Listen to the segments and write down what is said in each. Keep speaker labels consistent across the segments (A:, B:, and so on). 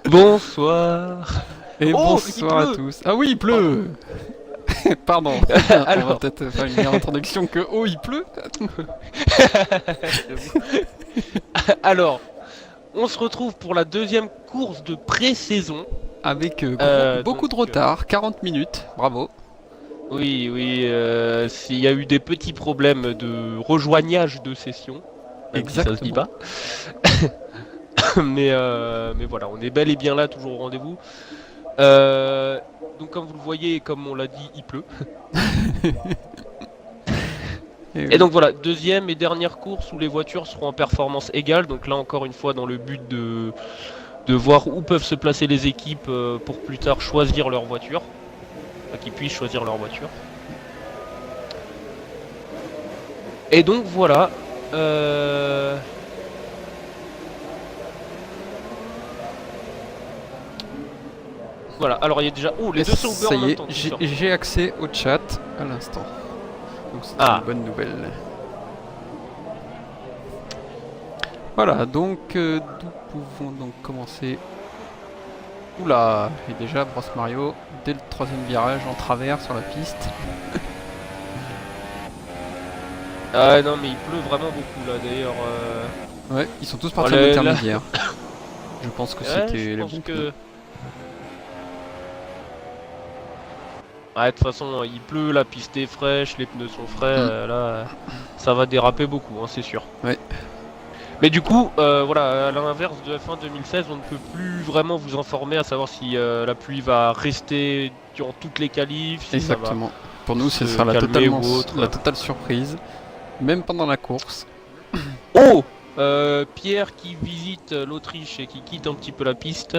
A: Bonsoir.
B: Et
A: Oh,
B: bonsoir
A: il
B: à
A: pleut.
B: tous. Ah oui, il pleut. Pardon. On va
A: Alors,
B: peut-être faire une meilleure introduction que oh, il pleut.
A: alors, on se retrouve pour la deuxième course de pré-saison.
B: Avec beaucoup
A: Donc,
B: de retard, 40 minutes. Bravo.
A: oui, oui, s'il y a eu des petits problèmes de rejoignage de session, même si ça se dit
B: Exactement.
A: pas. Mais voilà, on est bel et bien là, toujours au rendez-vous. Donc comme vous le voyez, comme on l'a dit, il pleut.
B: Et
A: Et
B: oui.
A: donc voilà, deuxième et dernière course où les voitures seront en performance égale. Donc là encore une fois dans le but de voir où peuvent se placer les équipes pour plus tard choisir leur voiture. Enfin, qu'ils puissent choisir leur voiture. Et donc voilà. Voilà, alors il y a déjà... Oh, les
B: Et
A: deux sont ouverts
B: ça
A: en
B: y
A: même
B: est,
A: temps.
B: j'ai accès au chat à l'instant. Donc c'est
A: Ah.
B: une bonne nouvelle. Voilà, donc nous pouvons donc commencer. Oula, et déjà Brosse Mario, dès le troisième virage en travers sur la piste.
A: Ah non mais il pleut vraiment beaucoup là d'ailleurs.
B: Ouais, ils sont tous partis
A: Oh,
B: en
A: là,
B: intermédiaire. Je pense que
A: Ouais,
B: c'était
A: je
B: les
A: pense
B: bons
A: que...
B: pneus.
A: Ouais, de toute façon, il pleut, la piste est fraîche, les pneus sont frais, là, ça va déraper beaucoup, hein, c'est sûr.
B: Ouais.
A: Mais du coup, voilà, à l'inverse de F1 2016, on ne peut plus vraiment vous informer à savoir si la pluie va rester durant toutes les qualifs, si
B: Exactement. Pour nous, ce
A: se
B: sera
A: calmer ou autre.
B: la totale surprise, même pendant la course.
A: ça va. Oh Pierre qui visite l'Autriche et qui quitte un petit peu la piste.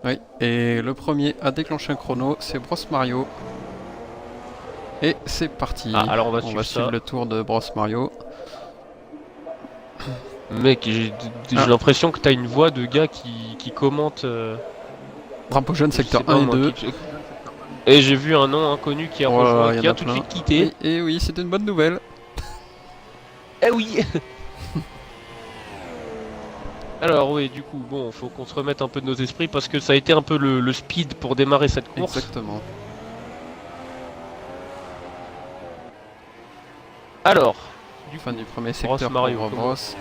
B: Oui, et le premier à déclencher un chrono, c'est Brosse Mario. Et c'est parti.
A: Ah, alors on va
B: On va
A: suivre
B: suivre
A: ça.
B: le tour de Brosse Mario.
A: Mec, j'ai
B: Ah.
A: l'impression que t'as une voix de gars qui commente...
B: Drapeau jaune,
A: je sais
B: secteur
A: pas,
B: 1 et
A: moi,
B: 2.
A: Et j'ai vu un nom inconnu qui a
B: Voilà,
A: rejoint,
B: il y
A: qui
B: en
A: a
B: a
A: tout de
B: plein.
A: suite quitté.
B: Oui, et oui, c'est une bonne nouvelle.
A: Eh oui. Alors oui, du coup, bon, faut qu'on se remette un peu de nos esprits parce que ça a été un peu le speed pour démarrer cette course.
B: Exactement.
A: Alors,
B: Fin du premier secteur
A: Mario,
B: pour
A: comment
B: Brosse.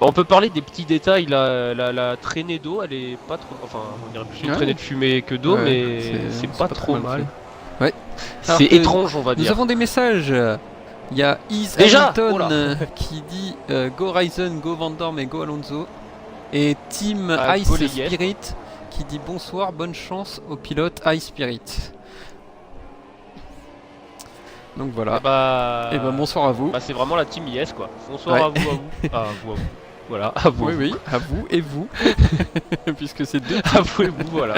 A: on peut parler des petits détails. La traînée d'eau, elle est pas trop... Enfin, on dirait plus une
B: Ouais.
A: traînée de fumée que d'eau,
B: Ouais,
A: mais c'est pas trop mal.
B: fait. Ouais. Alors
A: C'est
B: que
A: étrange, on va
B: Nous
A: dire.
B: avons des messages. Il y a Is
A: Déjà
B: Hamilton
A: Oh là.
B: qui dit Go Ryzen, Go Van Dorn et Go Alonso. Et Team
A: Ah,
B: Ice
A: go les Yes.
B: Spirit qui dit bonsoir, bonne chance au pilote Ice Spirit. Donc voilà. Et ben bonsoir à vous.
A: Bah, c'est vraiment la team IS quoi. Bonsoir
B: Ouais.
A: à vous, à vous. Ah, à vous, à vous. Voilà, à vous.
B: Oui, oui, à vous et vous. Puisque c'est deux.
A: À vous et vous, voilà.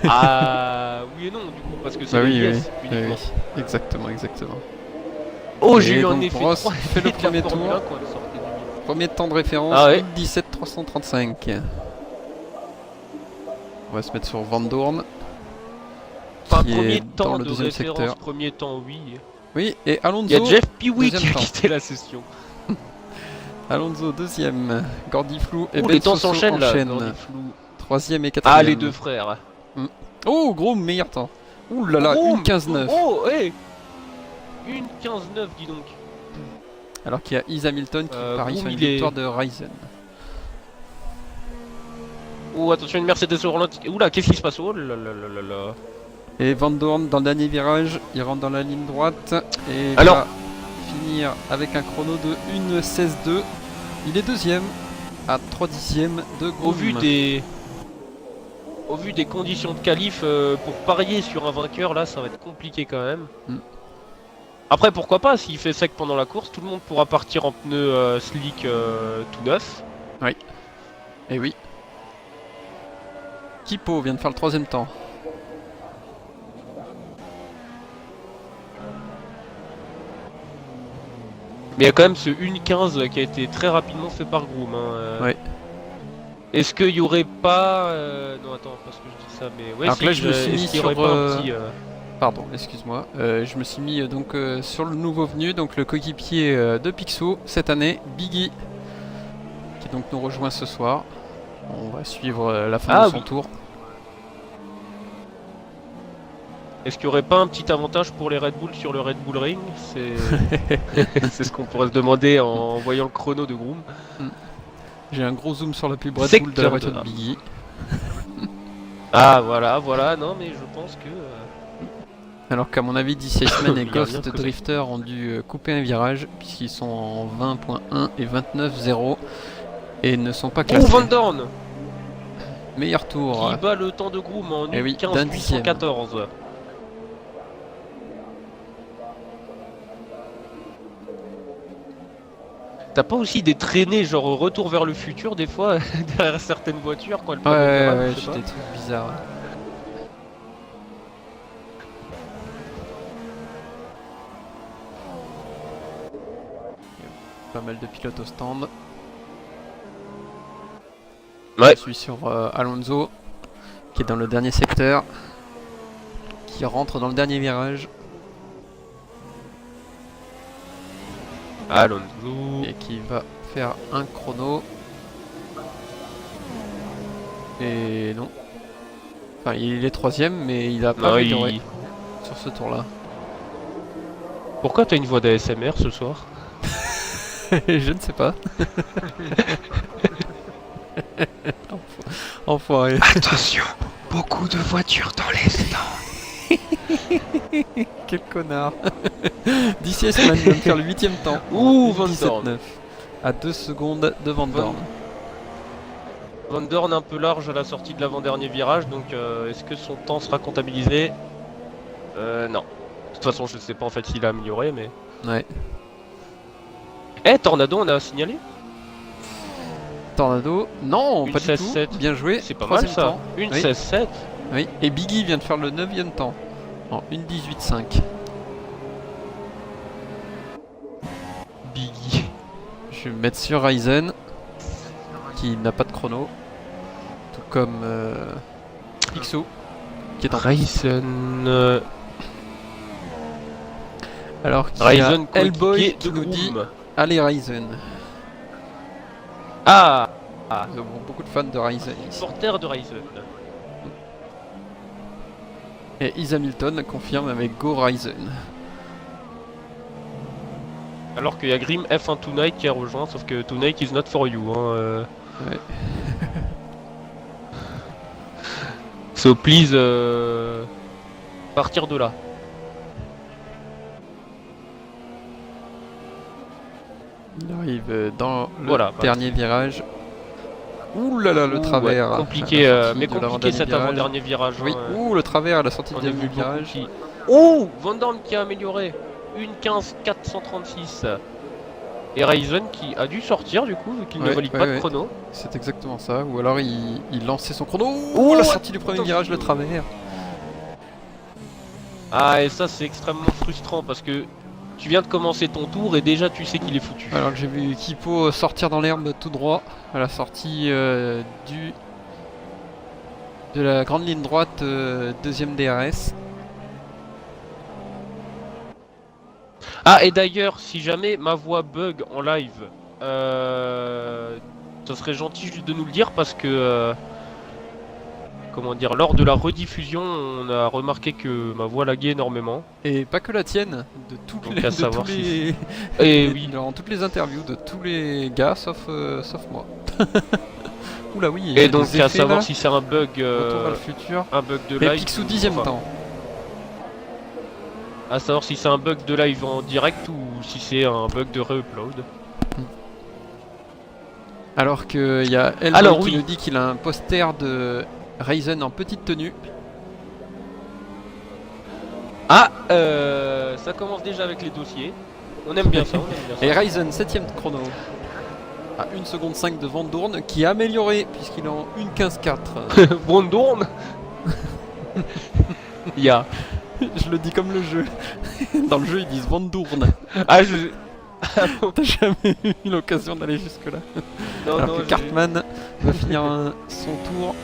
A: Ah, oui et non, du coup, parce que c'est
B: Bah
A: les
B: oui,
A: IS
B: oui,
A: uniquement.
B: oui. Exactement, exactement.
A: Oh,
B: Et
A: j'ai eu un
B: donc,
A: effet
B: Brosse
A: 3
B: fait le
A: de la
B: premier
A: Formule
B: tour.
A: 1 quand elle sortait du milieu.
B: Premier temps de référence,
A: Ah ouais.
B: 17 335. On va se mettre sur Van Dorn.
A: Enfin,
B: Qui
A: premier
B: est dans
A: temps
B: le
A: de
B: deuxième
A: référence,
B: secteur.
A: premier temps, oui.
B: Oui, et Alonso.
A: Il y a Jeff Peewee qui
B: deuxième
A: a
B: temps.
A: quitté la session.
B: Alonso deuxième, Gordy Flou et
A: Oh,
B: Ben
A: les temps
B: Soso
A: s'enchaînent là.
B: enchaînent.
A: Gordy Flou.
B: Troisième et quatrième.
A: Ah, les deux frères.
B: Oh, gros meilleur temps. Ouh là là,
A: Oh,
B: 1,15,9.
A: Oh, hé 1,15,9, dis donc.
B: Alors qu'il y a Is Hamilton qui parie sur une
A: Groom, il est-
B: victoire de Ryzen.
A: Oh, attention, une Mercedes au ralenti. Oula, qu'est-ce qui se passe? Oh là là là là là.
B: Et Van Dorn dans le dernier virage, il rentre dans la ligne droite et
A: Alors-
B: va finir avec un chrono de 1,16,2. Il est deuxième à 3 dixièmes de Groom.
A: Au vu des conditions de qualif, pour parier sur un vainqueur, là, ça va être compliqué quand même.
B: Mm.
A: Après, pourquoi pas, s'il fait sec pendant la course, tout le monde pourra partir en pneus slick tout neuf.
B: Et oui. Kipo vient de faire le troisième temps.
A: Mais il y a quand même ce 1,15 qui a été très rapidement fait par Groom. Hein.
B: Ouais.
A: Est-ce qu'il y aurait pas... Non, attends, parce que je dis ça, mais... Ouais,
B: Alors
A: si,
B: que là, je me suis
A: est-ce
B: mis
A: qu'il y aurait
B: sur,
A: pas un petit...
B: Pardon, excuse-moi. Je me suis mis donc sur le nouveau venu, donc le coéquipier de Picsou cette année, Biggie, qui donc nous rejoint ce soir. On va suivre la fin de son tour.
A: Est-ce qu'il n'y aurait pas un petit avantage pour les Red Bull sur le Red Bull Ring? C'est ce qu'on pourrait se demander en voyant le chrono de Groom.
B: J'ai un gros zoom sur la pub Red Bull de la voiture de Biggie.
A: Ah voilà, non mais je pense que...
B: Alors qu'à mon avis, DC Iceman et Ghost Drifter ont dû couper un virage, puisqu'ils sont en 20.1 et 29.0 et ne sont pas classés.
A: Oh, Van Dorn
B: meilleur tour.
A: Qui bat le temps de Groom en
B: 1:15.814.
A: T'as pas aussi des traînées genre retour vers le futur des fois derrière certaines voitures quand elles
B: ouais, j'ai des trucs bizarres. Pas mal de pilotes au stand.
A: Ouais.
B: Je suis sur Alonso qui est dans le dernier secteur, qui rentre dans le dernier virage.
A: Alonso.
B: Et qui va faire un chrono. Et non. Enfin, il est troisième, mais il a pas amélioré sur ce tour-là.
A: Pourquoi t'as une voix d'ASMR ce soir?
B: Je ne sais pas. Enfoiré.
A: Attention, beaucoup de voitures dans les stands.
B: Quel connard. DC Iceman vient de faire le 8ème temps.
A: Ouh, Van Dorn.
B: À 2 secondes de Van Dorn.
A: Van Dorn un peu large à la sortie de l'avant-dernier virage, donc est-ce que son temps sera comptabilisé? Non. De toute façon, je sais pas en fait s'il a amélioré, mais...
B: Ouais.
A: Eh, Tornado, on a signalé?
B: Tornado, non,
A: une
B: pas
A: 16,
B: du tout.
A: 7.
B: Bien joué.
A: C'est pas mal ça.
B: Temps.
A: Une 16-7.
B: Oui, et Biggie vient de faire le 9ème temps. En 1:18.5.
A: Biggie.
B: Je vais me mettre sur Ryzen, qui n'a pas de chrono. Tout comme Picsou, qui est en
A: Ryzen.
B: Alors qu'il
A: Ryzen
B: y a Hellboy qui
A: de
B: nous dit
A: Groom.
B: allez Ryzen.
A: Ah,
B: Nous avons beaucoup de fans de Ryzen ici.
A: Porter de Ryzen.
B: Et Is Hamilton confirme avec Go Ryzen.
A: Alors qu'il y a Grim F1 Tonight qui a rejoint, sauf que Tonight is not for you. Hein,
B: Ouais.
A: So please partir de là.
B: Il arrive dans le
A: Voilà,
B: dernier virage. Ouh là là, le travers.
A: Ouais, compliqué, mais compliqué cet
B: virage.
A: avant-dernier virage.
B: Oui,
A: hein,
B: ouh, le travers à la sortie
A: on
B: du
A: a vu
B: dernier virage.
A: qui... Oh, Van Dorn qui a amélioré. 1:15.436. Et Ryzen qui a dû sortir du coup, vu qu'il ne valide pas de chrono.
B: C'est exactement ça, ou alors il lançait son chrono.
A: Oh,
B: la sortie du premier virage, le travers.
A: Ah, et ça c'est extrêmement frustrant parce que tu viens de commencer ton tour et déjà tu sais qu'il est foutu.
B: Alors que j'ai vu Kipo sortir dans l'herbe tout droit à la sortie de la grande ligne droite, deuxième DRS.
A: Ah, et d'ailleurs, si jamais ma voix bug en live, ça serait gentil juste de nous le dire parce que, comment dire, lors de la rediffusion, on a remarqué que ma voix laguait énormément.
B: Et pas que la tienne, de toutes
A: Donc
B: les,
A: à
B: de
A: savoir
B: tous les...
A: Et oui.
B: Dans toutes les interviews de tous les gars sauf moi. Oula oui. il y
A: Et
B: a
A: donc
B: des
A: à
B: effets,
A: savoir
B: là.
A: si c'est un bug,
B: Retour vers le futur.
A: un bug de
B: Et
A: live.
B: Picsou 10ème
A: enfin,
B: temps.
A: À savoir si c'est un bug de live en direct ou si c'est un bug de re-upload.
B: Alors qu'il y a Hellboy
A: Alors,
B: qui
A: oui.
B: nous dit qu'il a un poster de Ryzen en petite tenue.
A: Ah, ça commence déjà avec les dossiers. On aime bien ça, on aime bien ça.
B: Et Ryzen 7ème chrono. À 1 seconde 5 de Van Dorn qui a amélioré puisqu'il est en 1:15.4.
A: Van Dorn. Il y a.
B: Je le dis comme le jeu. Dans le jeu ils disent Van Dorn.
A: Ah, je. Ah, bon.
B: T'as jamais eu l'occasion d'aller jusque là.
A: Non,
B: Alors
A: non,
B: que Cartman va finir son tour.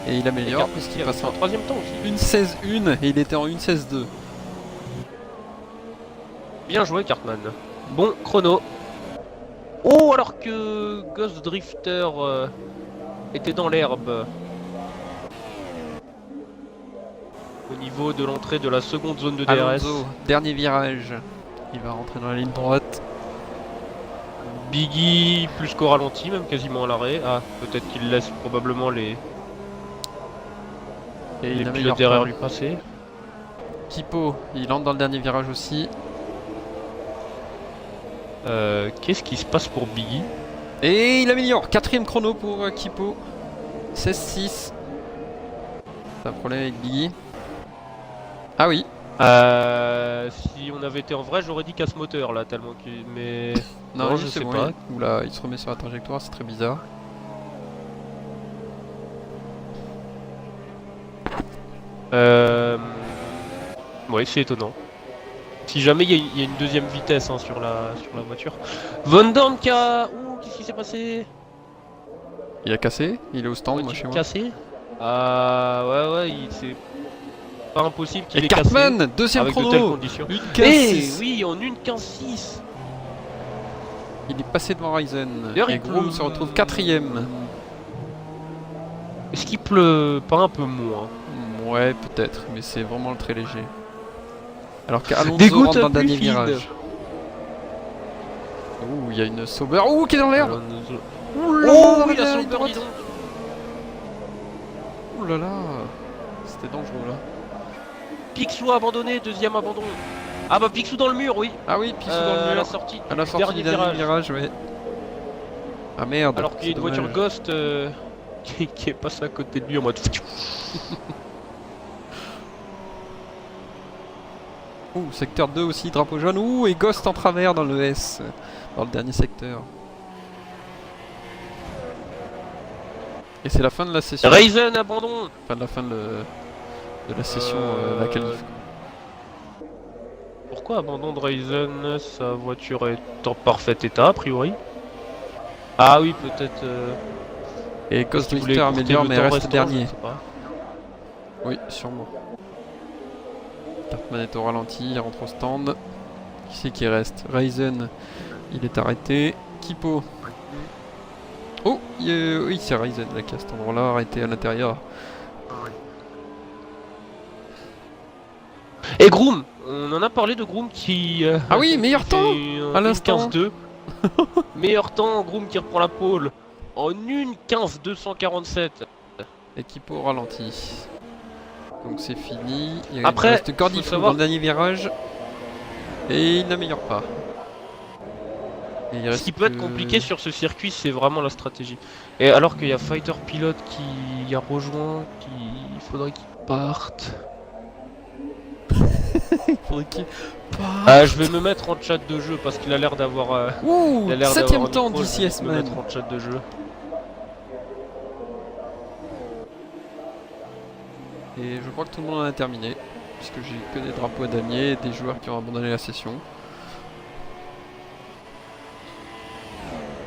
B: Et il améliore puisqu'il passe
A: en
B: en
A: troisième temps aussi.
B: 1:16.1 et il était en 1:16.2.
A: Bien joué, Cartman. Bon chrono. Oh, alors que Ghost Drifter était dans l'herbe. Au niveau de l'entrée de la seconde zone de DRS.
B: Alonso, dernier virage. Il va rentrer dans la ligne droite.
A: Biggie plus qu'au ralenti, même quasiment à l'arrêt. Ah, peut-être qu'il laisse probablement les
B: Et il
A: pilotes
B: améliore
A: derrière
B: pas.
A: lui passer.
B: Kipo, il entre dans le dernier virage aussi.
A: Qu'est-ce qui se passe pour Biggie?
B: Et il améliore. Quatrième chrono pour Kipo. 16-6. Pas de problème avec Biggie. Ah oui.
A: Si on avait été en vrai, j'aurais dit casse moteur là, tellement qu'il. Mais.
B: Non,
A: Non,
B: je
A: je
B: sais
A: sais
B: bon,
A: pas.
B: Oula, il se remet sur la trajectoire, c'est très bizarre.
A: Ouais, c'est étonnant. Si jamais il y a une deuxième vitesse hein, sur la voiture. Von Dorn qui a. Ouh, qu'est-ce qui s'est passé?
B: Il a cassé. Il est au stand, moi
A: Voiture
B: chez moi.
A: cassée. Ah ouais, c'est pas impossible qu'il
B: Et
A: ait cassé.
B: Cartman, deuxième
A: Avec de telles
B: chrono.
A: conditions.
B: Une
A: Eh
B: 15-6.
A: oui, en une 15-6.
B: Il est passé devant Ryzen.
A: D'ailleurs,
B: Et
A: il
B: Groom
A: pleut.
B: se retrouve quatrième.
A: Est-ce qu'il pleut pas un peu moins?
B: Ouais, peut-être, mais c'est vraiment le très léger. Alors qu'Alonso
A: Des gouttes
B: rentre dans le
A: plus
B: dernier
A: fines.
B: virage. Ouh, il y a une Sauber. Ouh, qui est dans l'herbe. Ouh là
A: Oh
B: là,
A: oui, la
B: ligne
A: Sauber,
B: droite.
A: dis donc.
B: Ouh là là. C'était dangereux là.
A: Picsou abandonné, deuxième abandon. Ah bah Picsou dans le mur, oui.
B: Ah oui, Pissou dans le
A: À
B: mur.
A: la sortie
B: À la
A: du
B: sortie du dernier virage, ouais. Ah merde.
A: Alors qu'il y a
B: c'est
A: une voiture
B: dommage.
A: Ghost qui est passée à côté de lui en mode.
B: Ouh, secteur 2 aussi, drapeau jaune. Ouh, et Ghost en travers dans le S. Dans le dernier secteur. Et c'est la fin de la session.
A: Ryzen abandon.
B: Enfin, de la fin de la session, la qualif.
A: Pourquoi abandon de Ryzen? Sa voiture est en parfait état a priori. Ah oui, peut-être.
B: Et Ghost
A: qu'il voulait
B: Drifter
A: écourter
B: améliore,
A: le
B: mais
A: temps
B: reste
A: restant,
B: dernier.
A: je sais pas.
B: Oui, sûrement. Cartman est au ralenti, il rentre au stand. Qui c'est qui reste? Ryzen, il est arrêté. Kipo. Oh, oui, c'est Ryzen là, qui est à cet endroit-là, arrêté à l'intérieur.
A: Et Groom, on en a parlé de Groom qui.
B: Ah oui, meilleur
A: qui
B: temps
A: fait
B: à
A: une
B: l'instant.
A: 15-2. Meilleur temps, Groom qui reprend la pole en une 15-247.
B: Et Kipo au ralenti. Donc c'est fini. Il
A: Après,
B: reste
A: faut
B: Cordifou
A: savoir-
B: dans le dernier virage. Et il n'améliore pas. Et il
A: Ce
B: reste
A: qui peut être
B: que-
A: compliqué sur ce circuit, c'est vraiment la stratégie. Et alors qu'il y a Fighter Pilot qui a rejoint, il faudrait qu'il parte.
B: Il faudrait qu'il
A: Ah, je vais me mettre en chat de jeu parce qu'il a l'air d'avoir.
B: Ouh,
A: Il a l'air
B: 7ème
A: d'avoir un
B: temps
A: micro, je vais
B: d'ici
A: me
B: S-Man.
A: mettre en chat de jeu.
B: Et je crois que tout le monde en a terminé. Puisque j'ai que des drapeaux à damier et des joueurs qui ont abandonné la session.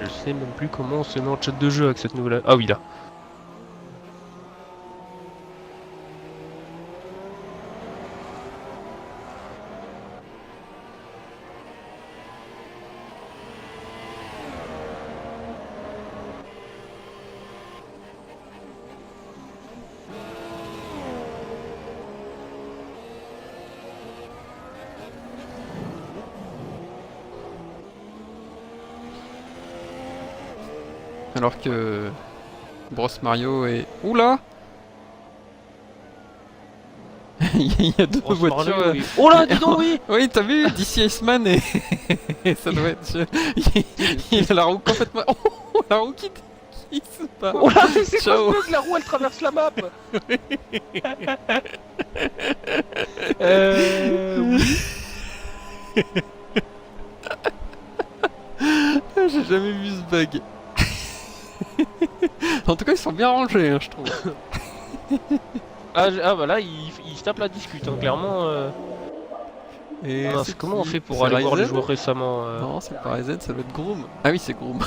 A: Je sais même plus comment on se met en chat de jeu avec cette nouvelle. Ah oui, là.
B: Alors que Bros Mario est... Oula. Il y a deux
A: Grosse
B: voitures.
A: Marley, oui. Oh là, dis donc, oui.
B: Oui, t'as vu, DC Iceman et... ça doit être... il a la roue complètement... Oh, la roue qui se bat.
A: Oh là, mais c'est quoi
B: Ciao.
A: ce bug? La roue elle traverse la map. Oui.
B: J'ai jamais vu ce bug. En tout cas, ils sont bien rangés, hein, je trouve.
A: Ah bah là, il se tape la discute, hein, clairement.
B: Et
A: Mince,
B: c'est
A: comment on
B: qui?
A: fait pour
B: C'est
A: aller voir les
B: Ryzen
A: joueurs récemment
B: Non, c'est pas Ryzen, ça doit être Groom. Ah oui, c'est Groom.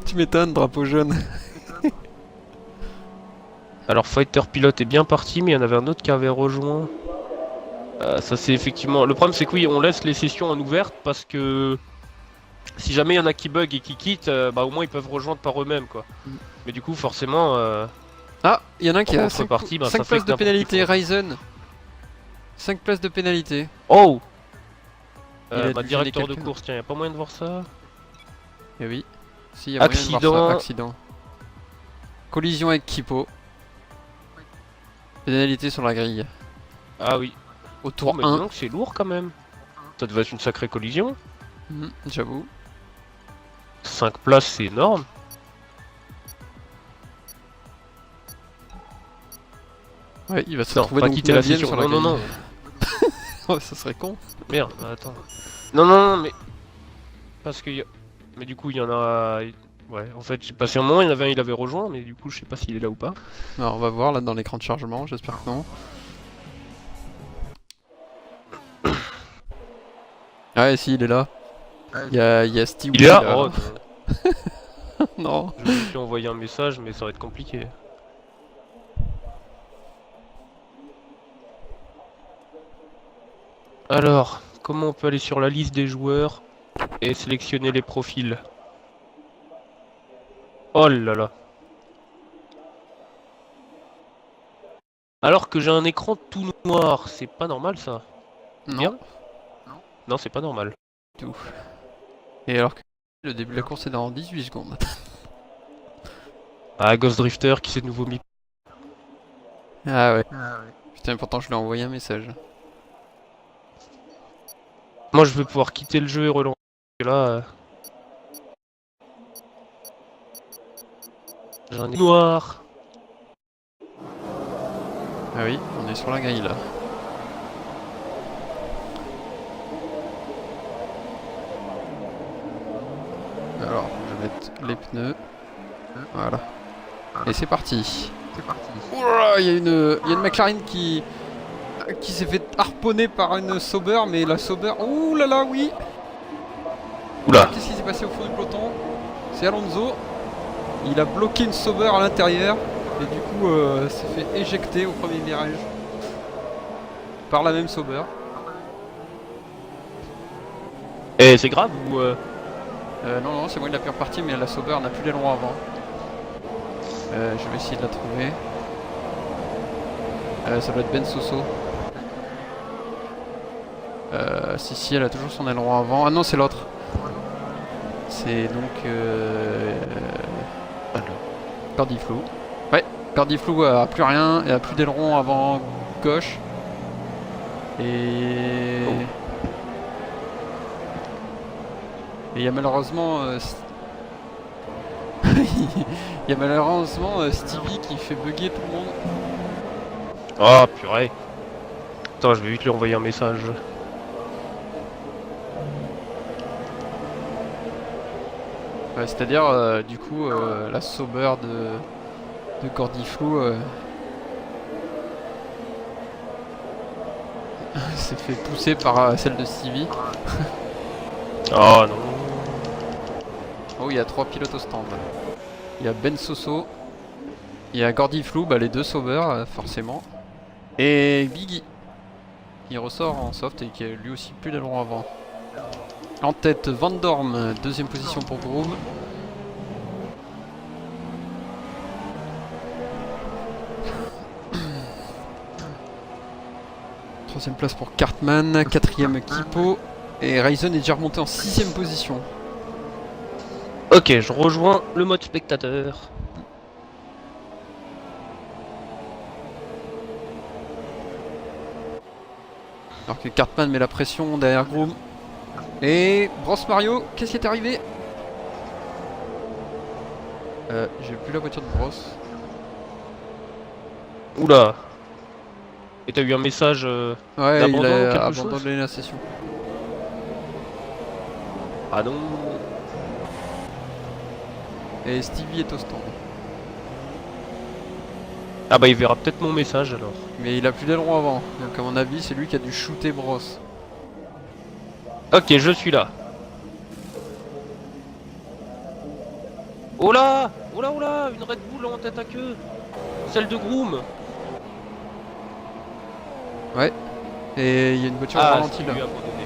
B: Tu m'étonnes, drapeau jaune.
A: Alors Fighter Pilot est bien parti, mais il y en avait un autre qui avait rejoint. Ça c'est effectivement... Le problème c'est que oui, on laisse les sessions en ouverte parce que si jamais il y en a qui bug et qui quittent, bah au moins ils peuvent rejoindre par eux-mêmes quoi.
B: Mm.
A: Mais du coup forcément,
B: Ah, il y en a un qui
A: en
B: a 5
A: contrepartie, bah, ça fait
B: places
A: que
B: de
A: n'importe qui
B: pénalité,
A: font.
B: Ryzen. 5 places de pénalité.
A: Oh
B: Il a
A: bah,
B: dû gêner
A: directeur de
B: quelqu'un.
A: course, tiens, y a pas moyen de voir ça?
B: Eh oui. Si, il y a moyen de voir ça.
A: Accident.
B: Accident. Collision avec Kipo. Pénalité sur la grille.
A: Ah oui.
B: Au
A: Oh,
B: tour
A: mais dis
B: 1.
A: donc c'est lourd quand même. Ça devait être une sacrée collision.
B: J'avoue.
A: 5 places c'est énorme.
B: Ouais, il va se
A: Non,
B: retrouver
A: pas
B: donc
A: quitter la
B: 9ème
A: session.
B: sur la
A: Non, non,
B: grille.
A: non.
B: Oh, ça serait con.
A: Merde, bah, attends. Non, non, non, mais... Parce que... Mais du coup, il y en a... Ouais, en fait, j'ai passé un moment, il y en avait un, il avait rejoint, mais du coup, je sais pas s'il est là ou pas.
B: Alors, on va voir là dans l'écran de chargement, j'espère que non. Ah ouais, si, il est là. Il y a Steve.
A: Il est là. Oh,
B: non.
A: je me suis envoyé un message, mais ça va être compliqué. Alors, comment on peut aller sur la liste des joueurs et sélectionner les profils? Oh là là. Alors que j'ai un écran tout noir, c'est pas normal ça.
B: Non.
A: Bien. Non, c'est pas normal.
B: Tout. Et alors que le début de la course est dans 18 secondes.
A: Ah, Ghost Drifter qui s'est de nouveau mis.
B: Ah ouais. Putain, pourtant je lui ai envoyé un message.
A: Moi, je vais pouvoir quitter le jeu et relancer. Là, j'ai un noir.
B: Ah oui, on est sur la grille là. Alors, je vais mettre les pneus. Voilà. Et c'est parti. Ouah, il y a une McLaren qui s'est fait harponner par une Sauber, mais la Sauber... Ouh là là, oui.
A: Oula.
B: Qu'est-ce qui s'est passé au fond du peloton? C'est Alonso. Il a bloqué une Sauber à l'intérieur. Et du coup, s'est fait éjecter au premier virage. Par la même Sauber.
A: Et c'est grave ou
B: Non, non, c'est moi qui l'a pu repartir, mais la Sauber n'a plus l'aileron avant. Je vais essayer de la trouver. Ça doit être Ben Soso. Si, elle a toujours son aileron avant. Ah non, c'est l'autre. C'est donc... Cordiflou. Ouais, Cordiflou a plus rien, et a plus d'aileron avant gauche. Et...
A: Oh.
B: Et il y a malheureusement... Il y a malheureusement Stevie qui fait bugger tout le monde.
A: Oh purée. Attends, je vais vite lui envoyer un message.
B: Ouais, c'est-à-dire, du coup, la Sauber de Cordiflou s'est fait pousser par celle de Stevie.
A: Oh non.
B: Oh, il y a 3 pilotes au stand. Il y a Ben Soso, il y a Cordiflou, bah, les deux Sauber, forcément. Et Biggie, qui ressort en soft et qui a lui aussi plus d'aileron avant. En tête, Van Dorn, deuxième position pour Groom. Troisième place pour Cartman, quatrième Kipo. Et Ryzen est déjà remonté en sixième position.
A: Ok, je rejoins le mode spectateur.
B: Alors que Cartman met la pression derrière Groom. Et Bros Mario, qu'est-ce qui est arrivé? J'ai plus la voiture de Bros.
A: Oula. Et t'as eu un message
B: Ouais, il
A: d'abandon ou
B: a
A: quelque chose?
B: abandonné la session.
A: Ah non.
B: Et Stevie est au stand.
A: Ah bah il verra peut-être mon message alors.
B: Mais il a plus d'aileron avant. Donc à mon avis, c'est lui qui a dû shooter Bros.
A: Ok, je suis là. Oh là! Oh là, oh là! Une Red Bull en tête à queue! Celle de Groom!
B: Et il y a une voiture
A: Ah,
B: ralentie là.
A: lui abandonné.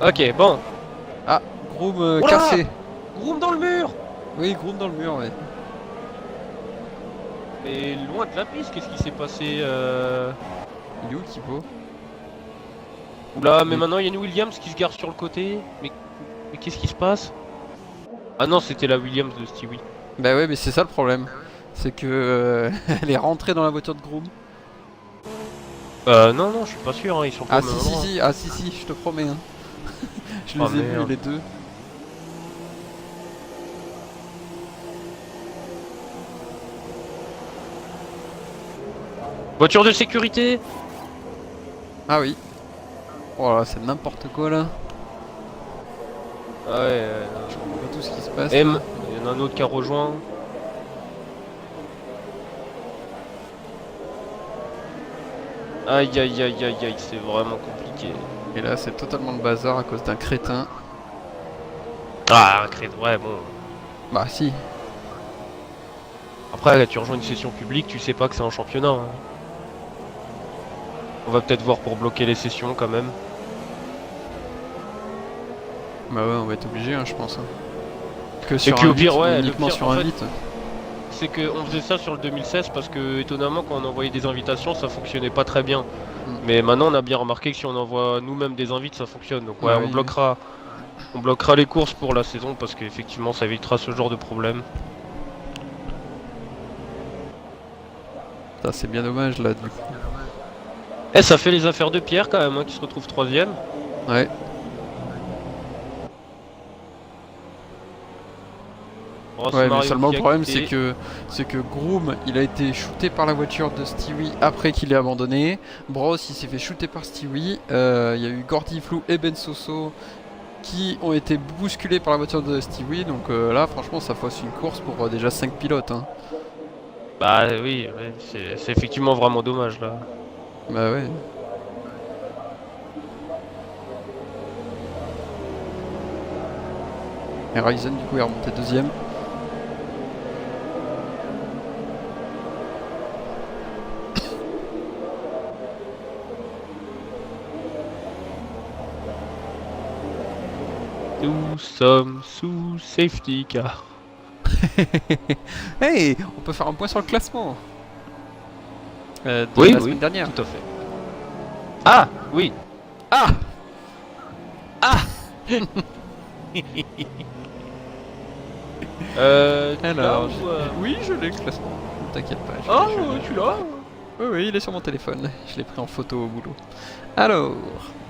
A: Ok, bon.
B: Ah, Groom
A: Oula,
B: cassé.
A: Groom dans le mur.
B: Oui, Groom dans le mur, ouais.
A: Mais loin de la piste, qu'est-ce qui s'est passé
B: Il est où Kipo?
A: Oula, mais
B: Oui.
A: maintenant il y a une Williams qui se gare sur le côté. Mais qu'est-ce qui se passe? Ah non, c'était la Williams de Stewie.
B: Bah ouais, mais c'est ça le problème. C'est que elle est rentrée dans la voiture de Groom.
A: Non, non, je suis pas sûr, hein, ils sont pas
B: Ah
A: au même
B: si si
A: endroit.
B: si, ah si si, je te promets. Hein. Je
A: Ah,
B: les ai vus
A: merde.
B: les deux.
A: Voiture de sécurité.
B: Ah oui. Oh là, c'est n'importe quoi là.
A: Ah ouais,
B: Je comprends pas tout ce qui se passe.
A: M,
B: Là.
A: il y en a un autre qui a rejoint. Aïe aïe aïe aïe aïe, c'est vraiment compliqué.
B: Et là, c'est totalement le bazar à cause d'un crétin.
A: Ah, ouais, bon.
B: Bah si.
A: Après, là, tu rejoins une session publique, tu sais pas que c'est un championnat. Hein. On va peut-être voir pour bloquer les sessions quand même.
B: Bah ouais, on va être obligé, hein, je pense. Hein. Que
A: Et
B: sur
A: puis au
B: invite,
A: pire, ouais, le
B: uniquement
A: pire,
B: sur
A: en fait,
B: invite.
A: c'est qu'on faisait ça sur le 2016 parce que étonnamment quand on envoyait des invitations ça fonctionnait pas très bien.
B: Mm.
A: Mais maintenant on a bien remarqué que si on envoie nous-mêmes des invites ça fonctionne. Donc ouais,
B: Ah
A: on
B: oui.
A: bloquera les courses pour la saison parce qu'effectivement ça évitera ce genre de problème.
B: Ça, c'est bien dommage là, du coup.
A: Eh, ça fait les affaires de Pierre quand même, hein, qui se retrouve troisième.
B: Ouais.
A: Brasse
B: Ouais, mais
A: Mario
B: seulement
A: qui
B: le
A: a
B: problème
A: quitté.
B: c'est que Groom il a été shooté par la voiture de Stewie après qu'il ait abandonné. Bros il s'est fait shooter par Stewie. Il y a eu Gordy Flou et Ben Soso qui ont été bousculés par la voiture de Stewie. Donc là franchement ça fausse une course pour déjà 5 pilotes. Hein.
A: Bah oui, ouais, c'est effectivement vraiment dommage là.
B: Bah ouais. Et Ryzen du coup est remonté deuxième.
A: Nous sommes sous safety car.
B: Hey, on peut faire un point sur le classement. De
A: Oui,
B: la
A: oui,
B: semaine dernière.
A: tout à fait. Ah, oui.
B: Ah
A: Tu l'as
B: Alors,
A: ou,
B: oui, je l'ai le classement. Ne t'inquiète pas.
A: Ah,
B: je l'ai.
A: tu l'as.
B: Oui, oui, il est sur mon téléphone. Je l'ai pris en photo au boulot. Alors,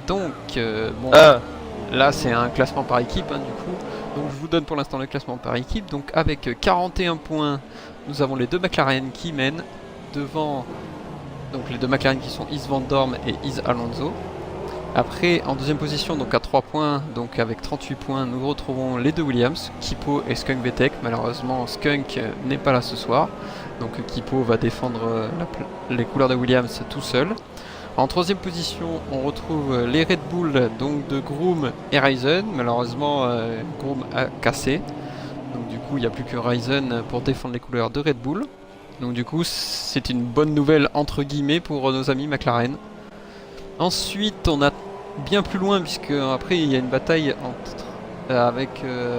B: donc, bon,
A: Ah,
B: là c'est un classement par équipe, hein, du coup. Donc, je vous donne pour l'instant le classement par équipe. Donc, avec 41 points, nous avons les deux McLaren qui mènent. Devant, donc les deux McLaren qui sont Is Van Dorn et Is Alonso. Après, en deuxième position, donc à 3 points, donc avec 38 points, nous retrouvons les deux Williams, Kipo et Skunk Betek. Malheureusement, Skunk n'est pas là ce soir, donc Kipo va défendre les couleurs de Williams tout seul. En troisième position, on retrouve les Red Bull, donc de Groom et Ryzen. Malheureusement, Groom a cassé, donc du coup, il n'y a plus que Ryzen pour défendre les couleurs de Red Bull. Donc du coup, c'est une bonne nouvelle entre guillemets pour nos amis McLaren. Ensuite, on a bien plus loin, puisque après il y a une bataille avec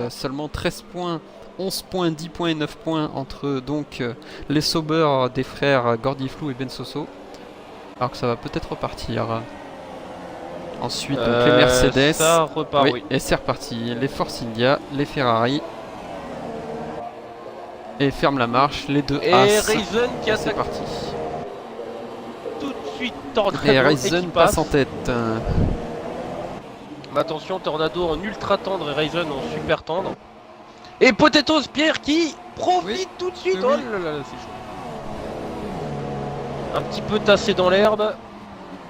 B: seulement 13 points, 11 points, 10 points et 9 points entre donc les Sauber des frères Gordy Flou et Ben Soso. Alors que ça va peut-être repartir. Ensuite, donc les Mercedes.
A: Ça repart, oui.
B: Et c'est reparti. Les Force India, les Ferrari. Et ferme la marche, les deux
A: Et
B: As.
A: Ryzen qui
B: Et c'est
A: attaque
B: parti.
A: tout de suite Tornado
B: Et
A: et
B: Ryzen
A: qui
B: passe
A: passe.
B: en tête.
A: Mais attention, Tornado en ultra tendre et Ryzen en super tendre. Et Potatoes Pierre qui profite
B: Oui.
A: tout de suite.
B: Oui,
A: Oh
B: oui.
A: là là, c'est chaud. Un petit peu tassé dans l'herbe.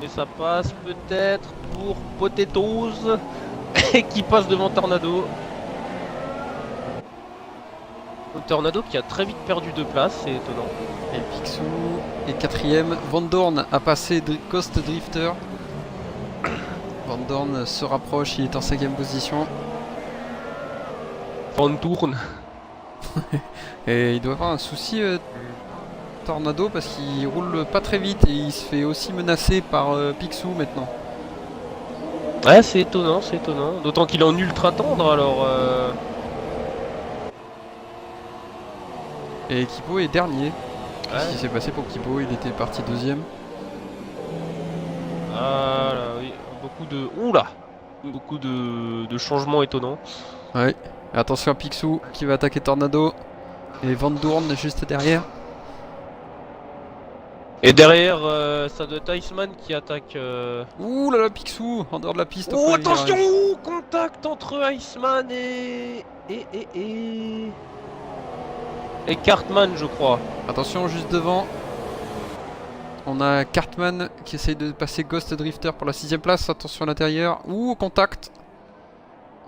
A: Mais ça passe peut-être pour Potatoes qui passe devant Tornado. Tornado qui a très vite perdu 2 places, c'est étonnant.
B: Et Picsou est quatrième. Van Dorn a passé Ghost Drifter. Van Dorn se rapproche, il est en 5ème position.
A: Van tourne.
B: Et il doit avoir un souci Tornado parce qu'il roule pas très vite et il se fait aussi menacer par Picsou maintenant.
A: Ouais, c'est étonnant, c'est étonnant. D'autant qu'il est en ultra tendre alors.
B: Et Kipo est dernier. Qu'est-ce
A: Ouais.
B: qui s'est passé pour Kipo? Il était parti deuxième.
A: Ah là, oui. Beaucoup de. Oula! Beaucoup de changements étonnants.
B: Ouais. Attention à Picsou qui va attaquer Tornado. Et Van Doorn juste derrière.
A: Et derrière, ça doit être Iceman qui attaque.
B: Ouh là là, Picsou en dehors de la piste.
A: Oh,
B: au
A: attention!
B: virage.
A: Contact entre Iceman et Cartman, je crois.
B: Attention juste devant. On a Cartman qui essaye de passer Ghost Drifter pour la 6ème place. Attention à l'intérieur. Ouh, contact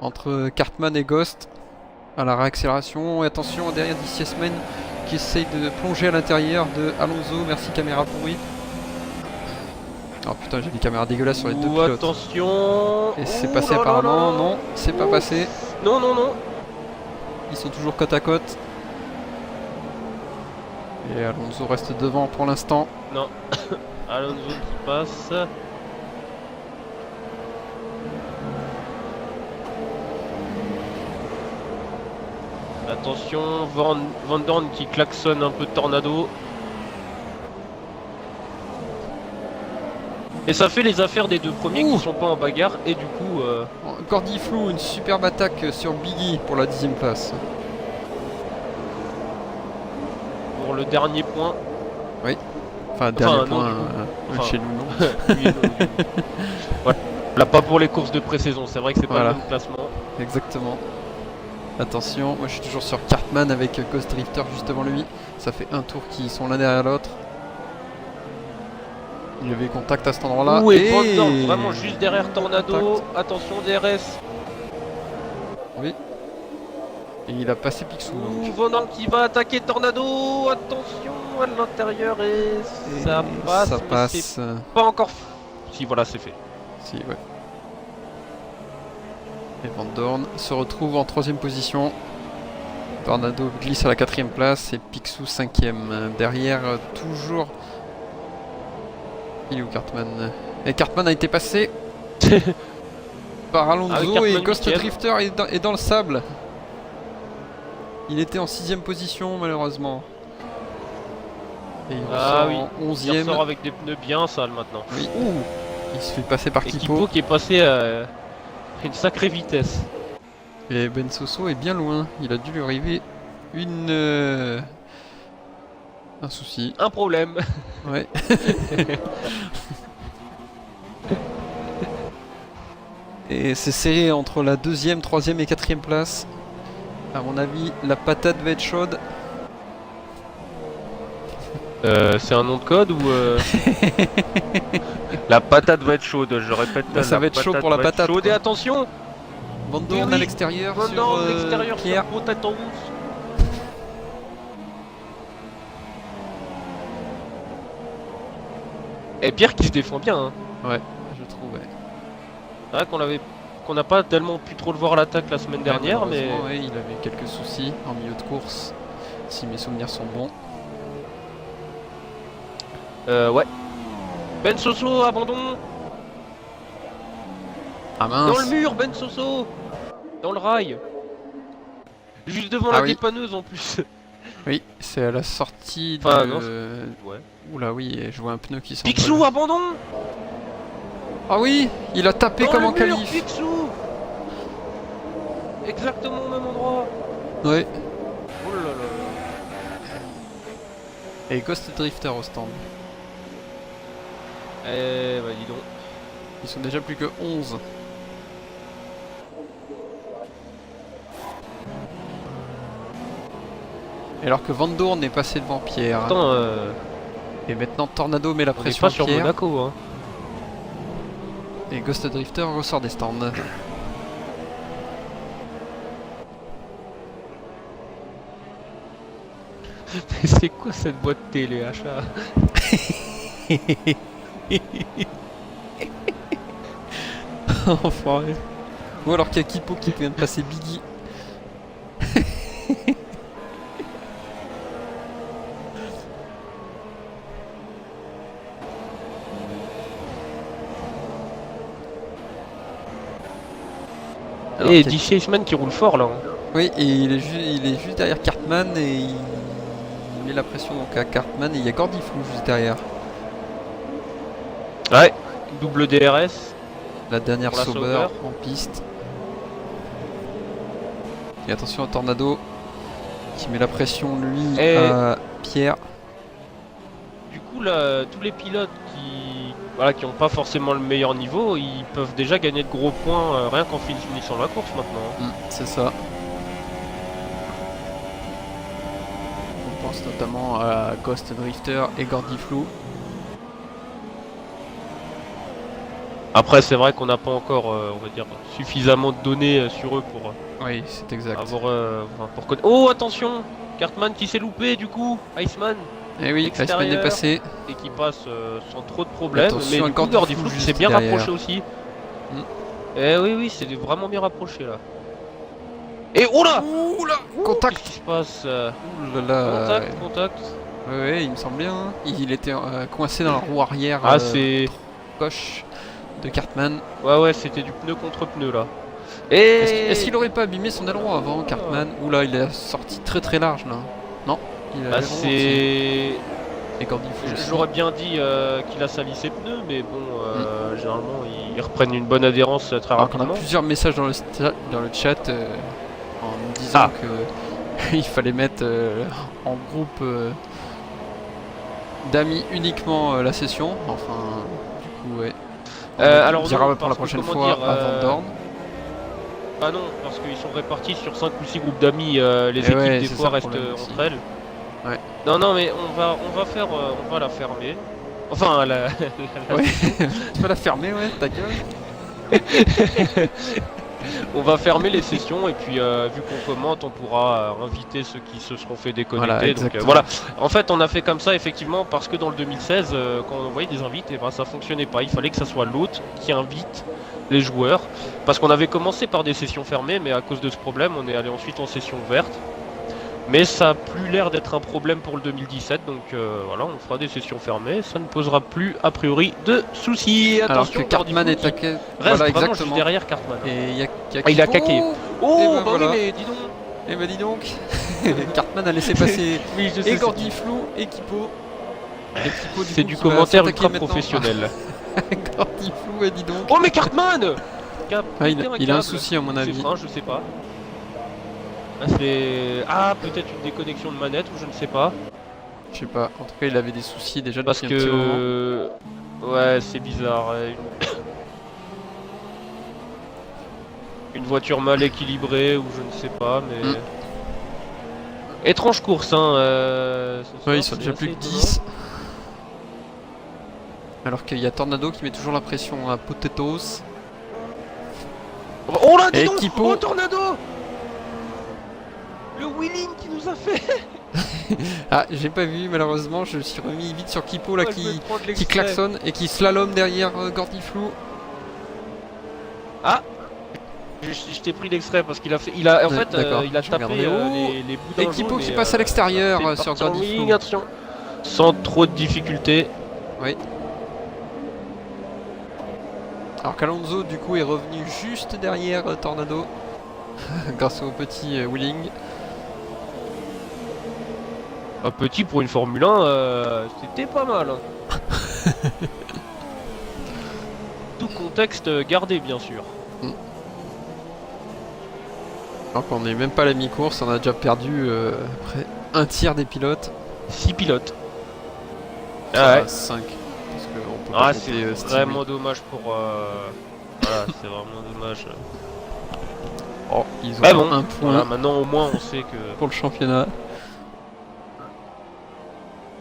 B: entre Cartman et Ghost à la réaccélération. Et attention derrière DCSman qui essaye de plonger à l'intérieur de Alonso. Merci caméra pourrie. Oh putain, j'ai des caméras dégueulasses sur les deux pilotes.
A: Attention!
B: Et c'est
A: Ouh
B: passé
A: là là
B: apparemment.
A: là.
B: Non, c'est pas
A: Ouh.
B: passé.
A: Non, non, non.
B: Ils sont toujours côte à côte. Et Alonso reste devant pour l'instant.
A: Non. Alonso qui passe. Attention, Van Dorn qui klaxonne un peu Tornado. Et ça fait les affaires des deux premiers
B: Ouh.
A: qui sont pas en bagarre. Et du coup,
B: Gordy Flou, une superbe attaque sur Biggie pour la 10ème place.
A: pour le dernier point.
B: Enfin, dernier
A: non,
B: point
A: du coup. Enfin,
B: chez nous, non.
A: lui, non. Voilà, pas pour les courses de pré-saison. C'est vrai que c'est pas
B: Voilà.
A: le bon classement.
B: Exactement. Attention, moi je suis toujours sur Cartman avec Ghost Drifter juste devant lui. Ça fait un tour qu'ils sont l'un derrière l'autre. Il y avait contact à cet endroit-là.
A: Ouh, et Van Dorn, vraiment juste derrière
B: Contact.
A: Tornado. Attention DRS.
B: Oui. Et il a passé Picsou
A: Ouh,
B: donc.
A: Van Dorn qui va attaquer Tornado. Attention à l'intérieur et ça
B: Et
A: passe.
B: ça
A: mais
B: passe.
A: c'est pas encore. Si, voilà, c'est fait.
B: Si, ouais. Et Van Dorn se retrouve en 3ème position. Tornado glisse à la 4ème place et Picsou 5ème. Derrière, toujours. Il est où Cartman? Et Cartman a été passé par Alonso
A: Ah oui, Cartman
B: et Ghost
A: 8e.
B: Drifter est dans le sable. Il était en 6ème position malheureusement. Et il
A: Ah
B: ressort
A: oui,
B: en
A: il
B: 11ème.
A: ressort avec des pneus bien sales maintenant.
B: Oui. Il se fait passer par
A: Et
B: Kipo.
A: Kipo qui est passé à une sacrée vitesse.
B: Et Ben Soso est bien loin. Il a dû lui arriver un souci.
A: Un problème.
B: Ouais. Et c'est serré entre la 2ème, 3ème et 4ème place. À mon avis, la patate va être chaude.
A: C'est un nom de code ou La patate va être chaude, je répète.
B: Bah, ça va être chaud pour la
A: va être
B: patate,
A: chaude.
B: quoi.
A: Et attention,
B: Van Dorn
A: oui,
B: à l'extérieur
A: Van
B: sur
A: Dorn l'extérieur
B: Pierre.
A: sur Potate en rousse. Et Pierre qui se défend bien. Hein.
B: Ouais, je trouve. Ouais.
A: C'est vrai qu'on n'a pas tellement pu trop le voir à l'attaque la semaine dernière, mais
B: Malheureusement, ouais, il avait quelques soucis en milieu de course, si mes souvenirs sont bons.
A: ouais. Ben Soso, abandon.
B: Ah mince.
A: Dans le mur, Ben Soso. Dans le rail. Juste devant
B: Ah
A: la
B: oui.
A: dépanneuse en plus.
B: Oui, c'est à la sortie
A: Enfin,
B: de...
A: non, ouais.
B: Oula oui, je vois un pneu qui s'envole.
A: Picsou, abandon.
B: Ah oui, il a tapé
A: Dans
B: comme
A: le
B: en
A: mur,
B: qualif.
A: Picsou. Exactement au même endroit.
B: Ouais.
A: Oh là là.
B: Et Ghost Drifter au stand.
A: Eh bah dis donc.
B: Ils sont déjà plus que 11. Et alors que Van Doorn est passé devant Pierre.
A: Attends,
B: Et maintenant Tornado met la
A: on n'est
B: pression
A: pas
B: à
A: sur
B: Pierre.
A: Monaco hein.
B: Et Ghost Drifter ressort des stands.
A: C'est quoi cette boîte téléachat?
B: Enfoiré. Ou alors qu'il y a Kipo qui vient de passer Biggie. Alors
A: Et
B: qu'il y a-
A: DC Iceman qui roule fort là. Hein.
B: Oui, et il est juste derrière Cartman et il met la pression donc à Cartman et il y a Gordy Flou juste derrière.
A: Ouais, double DRS.
B: La dernière
A: Pour la
B: Sauber
A: Sauber.
B: en piste. Et attention à Tornado qui met la pression lui
A: Et-
B: à Pierre.
A: Du coup, là, tous les pilotes qui ont pas forcément le meilleur niveau, ils peuvent déjà gagner de gros points rien qu'en finissant la course maintenant.
B: C'est ça. On pense notamment à Ghost Drifter et Gordy Flou.
A: Après, c'est vrai qu'on n'a pas encore, on va dire, suffisamment de données sur eux pour
B: Oui, c'est exact.
A: avoir, pour connaître. Oh, attention, Cartman qui s'est loupé du coup, Iceman,
B: Et oui, la semaine est
A: extérieur.
B: passée.
A: et qui passe sans trop de problèmes.
B: Attention,
A: Mais
B: un
A: du coup,
B: Gordy
A: Gordy
B: Flou
A: Flou qui
B: juste
A: s'est bien
B: derrière.
A: rapproché aussi.
B: Mm.
A: Eh oui, c'est vraiment bien rapproché là. Et oh là,
B: Ouh là,
A: Qu'est-ce
B: contact.
A: qui se passe
B: Ouh là là.
A: Contact.
B: Ouais, il me semble bien. Il était coincé dans la roue arrière
A: Ah, c'est.
B: gauche de Cartman.
A: Ouais, c'était du pneu contre pneu là.
B: Est-ce qu'il aurait pas abîmé son aileron avant, Cartman? Oula, il est sorti très large là. Non, il a
A: Bah,
B: l'aileron
A: c'est.
B: entier. Et Gordy Flou aussi.
A: J'aurais bien dit qu'il a sali ses pneus, mais bon, généralement ils reprennent une bonne adhérence très
B: Alors qu'on a
A: rapidement.
B: plusieurs messages dans le chat en me disant que il fallait mettre en groupe d'amis uniquement la session. Enfin, du coup, ouais.
A: Alors
B: on dira
A: non,
B: pour la
A: parce que,
B: prochaine
A: comment
B: fois
A: dire,
B: à Van Dorn.
A: Ah non, parce qu'ils sont répartis sur 5 ou 6 groupes d'amis, les équipes
B: ouais,
A: des
B: c'est
A: fois
B: ça le
A: restent
B: problème aussi.
A: entre elles.
B: Ouais.
A: Non mais on va la fermer. Enfin la
B: Ouais, tu peux la fermer, ouais, ta gueule.
A: on va fermer les sessions et puis vu qu'on commente, on pourra inviter ceux qui se seront fait déconnecter.
B: Voilà,
A: Donc
B: exactement.
A: voilà. En fait, on a fait comme ça effectivement parce que dans le 2016, quand on envoyait des invites, et ben ça fonctionnait pas. Il fallait que ça soit l'hôte qui invite les joueurs. Parce qu'on avait commencé par des sessions fermées, mais à cause de ce problème, on est allé ensuite en session ouverte. Mais ça a plus l'air d'être un problème pour le 2017, donc voilà, on fera des sessions fermées, ça ne posera plus a priori de soucis.
B: Alors que
A: Attention,
B: Cartman est
A: Gordy Flou
B: taqué.
A: reste
B: Voilà,
A: vraiment juste
B: exactement.
A: derrière Cartman.
B: Et il y a
A: Ah, il a
B: Kipo.
A: caqué. Oh,
B: Et ben
A: bah
B: voilà.
A: oui, mais dis donc.
B: Et bah dis donc, Cartman a laissé passer
A: Oui, je
B: et
A: sais,
B: Gordy Flou et Kipo. Et Kipo,
A: c'est
B: coup,
A: du
B: qui va
A: commentaire
B: s'attaquer
A: ultra
B: maintenant.
A: professionnel.
B: Gordy Flou, et dis donc.
A: Oh, mais Cartman
B: Ah, il a un souci à mon
A: C'est
B: avis.
A: frein, je sais pas. Peut-être une déconnexion de manette ou je ne sais pas.
B: Je sais pas, en tout cas il avait des soucis déjà
A: Parce
B: depuis un petit moment.
A: que. Ouais, c'est bizarre. Une voiture mal équilibrée ou je ne sais pas, mais. Étrange course, hein. Ce soir,
B: Ouais, ils sont
A: c'est
B: déjà
A: assez
B: plus que
A: étonnant.
B: 10. Alors qu'il y a Tornado qui met toujours la pression à Potatoes.
A: Oh là, dis
B: Et
A: donc
B: Kipo.
A: Oh, Tornado Le wheeling qui nous a fait.
B: Ah, j'ai pas vu malheureusement, je me suis remis vite sur Kipo là
A: Ouais, je vais prendre
B: qui
A: l'extrait.
B: klaxonne et qui slalom derrière Gordy Flou.
A: Je t'ai pris l'extrait parce qu'il a fait. Il a, en
B: Ouais,
A: fait,
B: d'accord,
A: il a
B: je
A: tapé
B: regardais. Oh
A: les boudins
B: Et Kipo
A: jaunes
B: qui
A: et,
B: passe à l'extérieur
A: fait
B: sur
A: partir en
B: Gordy
A: wheeling,
B: Flou.
A: attention. Sans trop de difficultés.
B: Oui. Alors qu'Alonso du coup est revenu juste derrière Tornado grâce au petit wheeling.
A: Un petit pour une Formule 1, c'était pas mal. Hein. Tout contexte gardé, bien sûr.
B: Alors qu'on n'est même pas à la mi-course, on a déjà perdu près un tiers des pilotes.
A: 6 pilotes.
B: Enfin,
A: Ah ouais.
B: 5. Parce qu'on peut pas
A: C'est
B: compter Stevie.
A: vraiment dommage pour. Voilà, c'est vraiment dommage.
B: Oh, ils ont
A: Mais bon,
B: un point
A: voilà, maintenant au moins on sait que.
B: pour le championnat.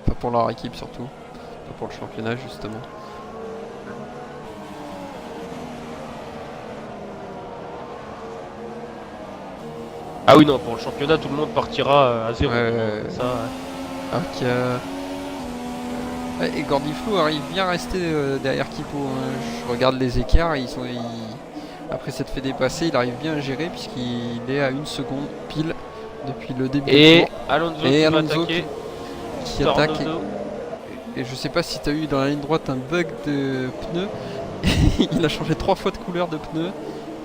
B: Pas pour leur équipe surtout. Pas pour le championnat justement.
A: Ah oui, non, pour le championnat, tout le monde partira à 0.
B: Ouais.
A: Ça,
B: Alors qu'il y a... Ouais, et Gordy Flou arrive bien à rester derrière Kipo. Hein. Je regarde les écarts, après s'être fait dépasser, il arrive bien à gérer puisqu'il est à 1 seconde pile depuis le début du
A: et
B: tour.
A: Alonso
B: Et
A: qui va
B: Alonso
A: attaquer.
B: qui attaque.
A: Tornado.
B: Et je sais pas si tu as eu dans la ligne droite un bug de pneus. Il a changé 3 fois de couleur de pneus.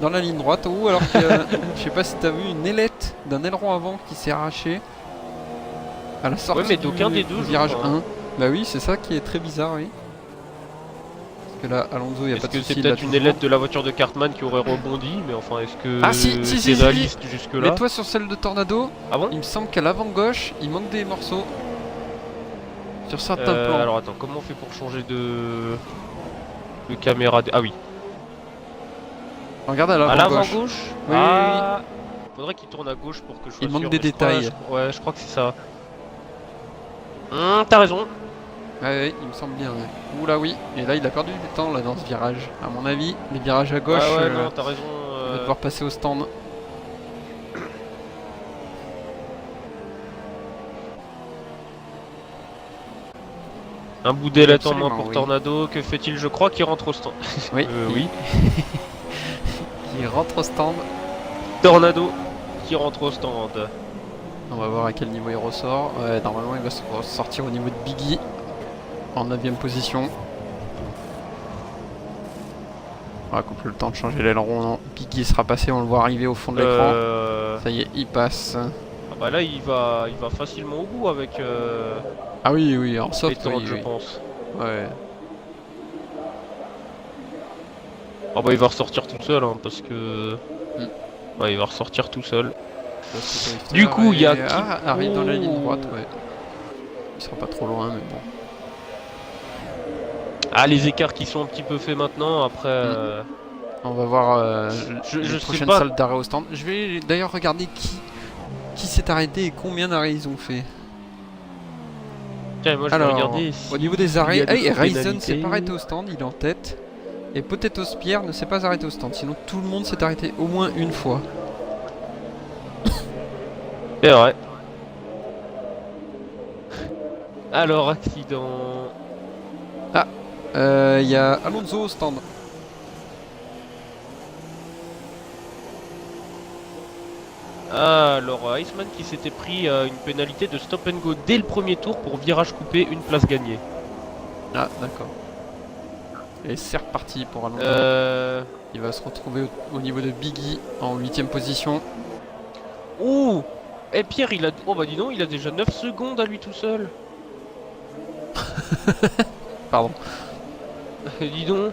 B: dans la ligne droite. Ou alors que je sais pas si t'as vu une ailette d'un aileron avant qui s'est arraché à la sortie
A: mais d'aucun des deux,
B: du
A: je
B: virage
A: crois.
B: 1. Bah oui, c'est ça qui est très bizarre, oui. Parce que là, Alonso, il y a
A: Est-ce
B: pas de
A: que
B: souci.
A: c'est
B: il l'a
A: peut-être une
B: toujours.
A: ailette de la voiture de Cartman qui aurait rebondi? Mais enfin, est-ce que
B: Ah, si,
A: c'est réaliste jusque-là?
B: Mets-toi sur celle de Tornado.
A: Ah bon?
B: Il me semble qu'à l'avant gauche, il manque des morceaux. Sur certains plans.
A: Alors attends, comment on fait pour changer de caméra? Ah oui.
B: Regarde à
A: À
B: l'avant
A: l'avant
B: gauche.
A: gauche?
B: Oui,
A: Ah, faudrait qu'il tourne à gauche pour que je sois
B: Il manque
A: sûr,
B: des
A: mais je crois-
B: détails.
A: Ouais, je crois que c'est ça. T'as raison.
B: Ouais, il me semble bien. Ouais. Oula, oui. Et là, il a perdu du temps là dans ce virage. À mon avis, les virages à gauche,
A: Ouais, non, t'as raison.
B: il va devoir passer au stand.
A: Un bout d'ailette en main
B: Absolument,
A: pour
B: oui.
A: Tornado. Que fait-il? Je crois qu'il rentre au stand.
B: Oui.
A: Oui.
B: Il rentre au stand.
A: Tornado qui rentre au stand.
B: On va voir à quel niveau il ressort. Ouais, normalement, il va sortir au niveau de Biggie. En 9ème position. On va couper le temps de changer l'aileron. Non. Biggie sera passé, on le voit arriver au fond de l'écran. Ça y est, il passe.
A: Ah bah là, il va facilement au bout avec
B: Ah oui, oui, en
A: les
B: soft,
A: tentes,
B: oui,
A: je
B: oui.
A: pense.
B: Ouais.
A: Ah bah il va ressortir tout seul, hein, parce que... Ouais, il va ressortir tout seul. Du coup, il y a qui-
B: Ah, arrive dans la ligne
A: Oh.
B: droite, ouais. Il sera pas trop loin, mais bon.
A: Ah, les écarts qui sont un petit peu faits maintenant, après...
B: On va voir
A: Je
B: les
A: sais
B: prochaines
A: pas.
B: salles d'arrêt au stand. Je vais d'ailleurs regarder qui s'est arrêté et combien d'arrêts ils ont fait.
A: Tiens, moi je vais
B: Alors,
A: regarder
B: au niveau
A: s'il
B: des
A: y a
B: arrêts,
A: des
B: Ryzen ne s'est
A: pénalités.
B: pas arrêté au stand, il est en tête. Et Potato Spear ne s'est pas arrêté au stand, sinon tout le monde s'est arrêté au moins une fois.
A: C'est vrai. Alors, accident...
B: Il y a Alonso au stand.
A: Alors, Iceman qui s'était pris une pénalité de stop and go dès le premier tour pour virage coupé, une place gagnée.
B: Ah, d'accord. Et c'est reparti pour Alonso. Il va se retrouver au niveau de Biggie en 8ème position.
A: Ouh. Et Pierre, il a... Oh bah dis donc, il a déjà 9 secondes à lui tout seul.
B: Pardon.
A: Dis donc.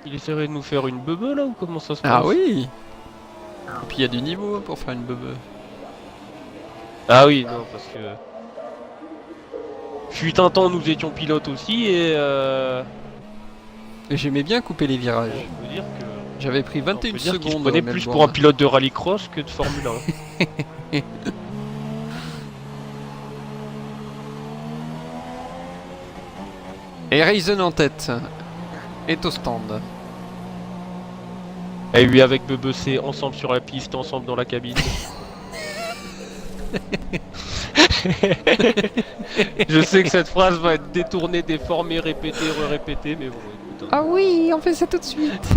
A: Il essaierait de nous faire une bebe là ou comment ça se passe?
B: Ah oui. Et puis il y a du niveau pour faire une bebe.
A: Ah oui, non, parce que... Fut un temps, nous étions pilotes aussi et
B: Et j'aimais bien couper les virages.
A: on peut dire que...
B: J'avais pris
A: on
B: 21
A: peut dire qu'il se
B: secondes.
A: prenait
B: au
A: plus
B: Melbourne.
A: pour un pilote de rallycross que de Formule 1.
B: Et Ryzen en tête. Est au stand.
A: Et lui avec Bebe, c'est ensemble sur la piste, ensemble dans la cabine. Je sais que cette phrase va être détournée, déformée, répétée, répétée, mais bon, écoute.
B: Ah oui, on fait ça tout de suite.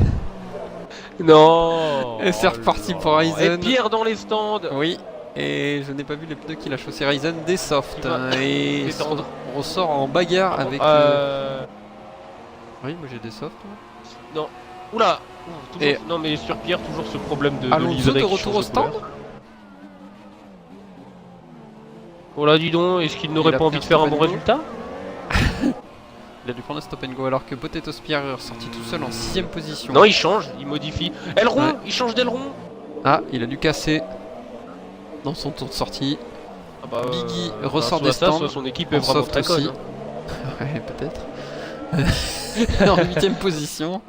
A: Non.
B: Et c'est reparti pour
A: Et
B: Ryzen.
A: Pierre dans les stands.
B: Oui. Et je n'ai pas vu les pneus qu'il a chaussé Ryzen des softs.
A: Il va
B: Et
A: détendre.
B: on ressort en bagarre avec... Oui, moi j'ai des softs. moi.
A: Oula. Toujours...
B: Et-
A: Non mais sur Pierre, toujours ce problème de
B: Alonso
A: livrée
B: de
A: qui
B: retour
A: change
B: au stand.
A: couleur. Oh là, dis donc, est-ce qu'il
B: Il
A: n'aurait
B: a
A: pas
B: pris
A: envie
B: un
A: de faire un
B: stop
A: bon
B: and go.
A: résultat?
B: Il a dû prendre un stop and go alors que Potato Spear est ressorti tout seul en 6ème position.
A: Non, il change, il modifie. Aileron,
B: Ouais.
A: il change d'aileron.
B: Ah, il a dû casser dans son tour de sortie.
A: Ah bah,
B: Biggie ressort
A: soit
B: des
A: ça,
B: stands,
A: soit son équipe
B: en
A: est vraiment
B: soft
A: très conne.
B: aussi.
A: hein.
B: Ouais, peut-être. En 8ème position,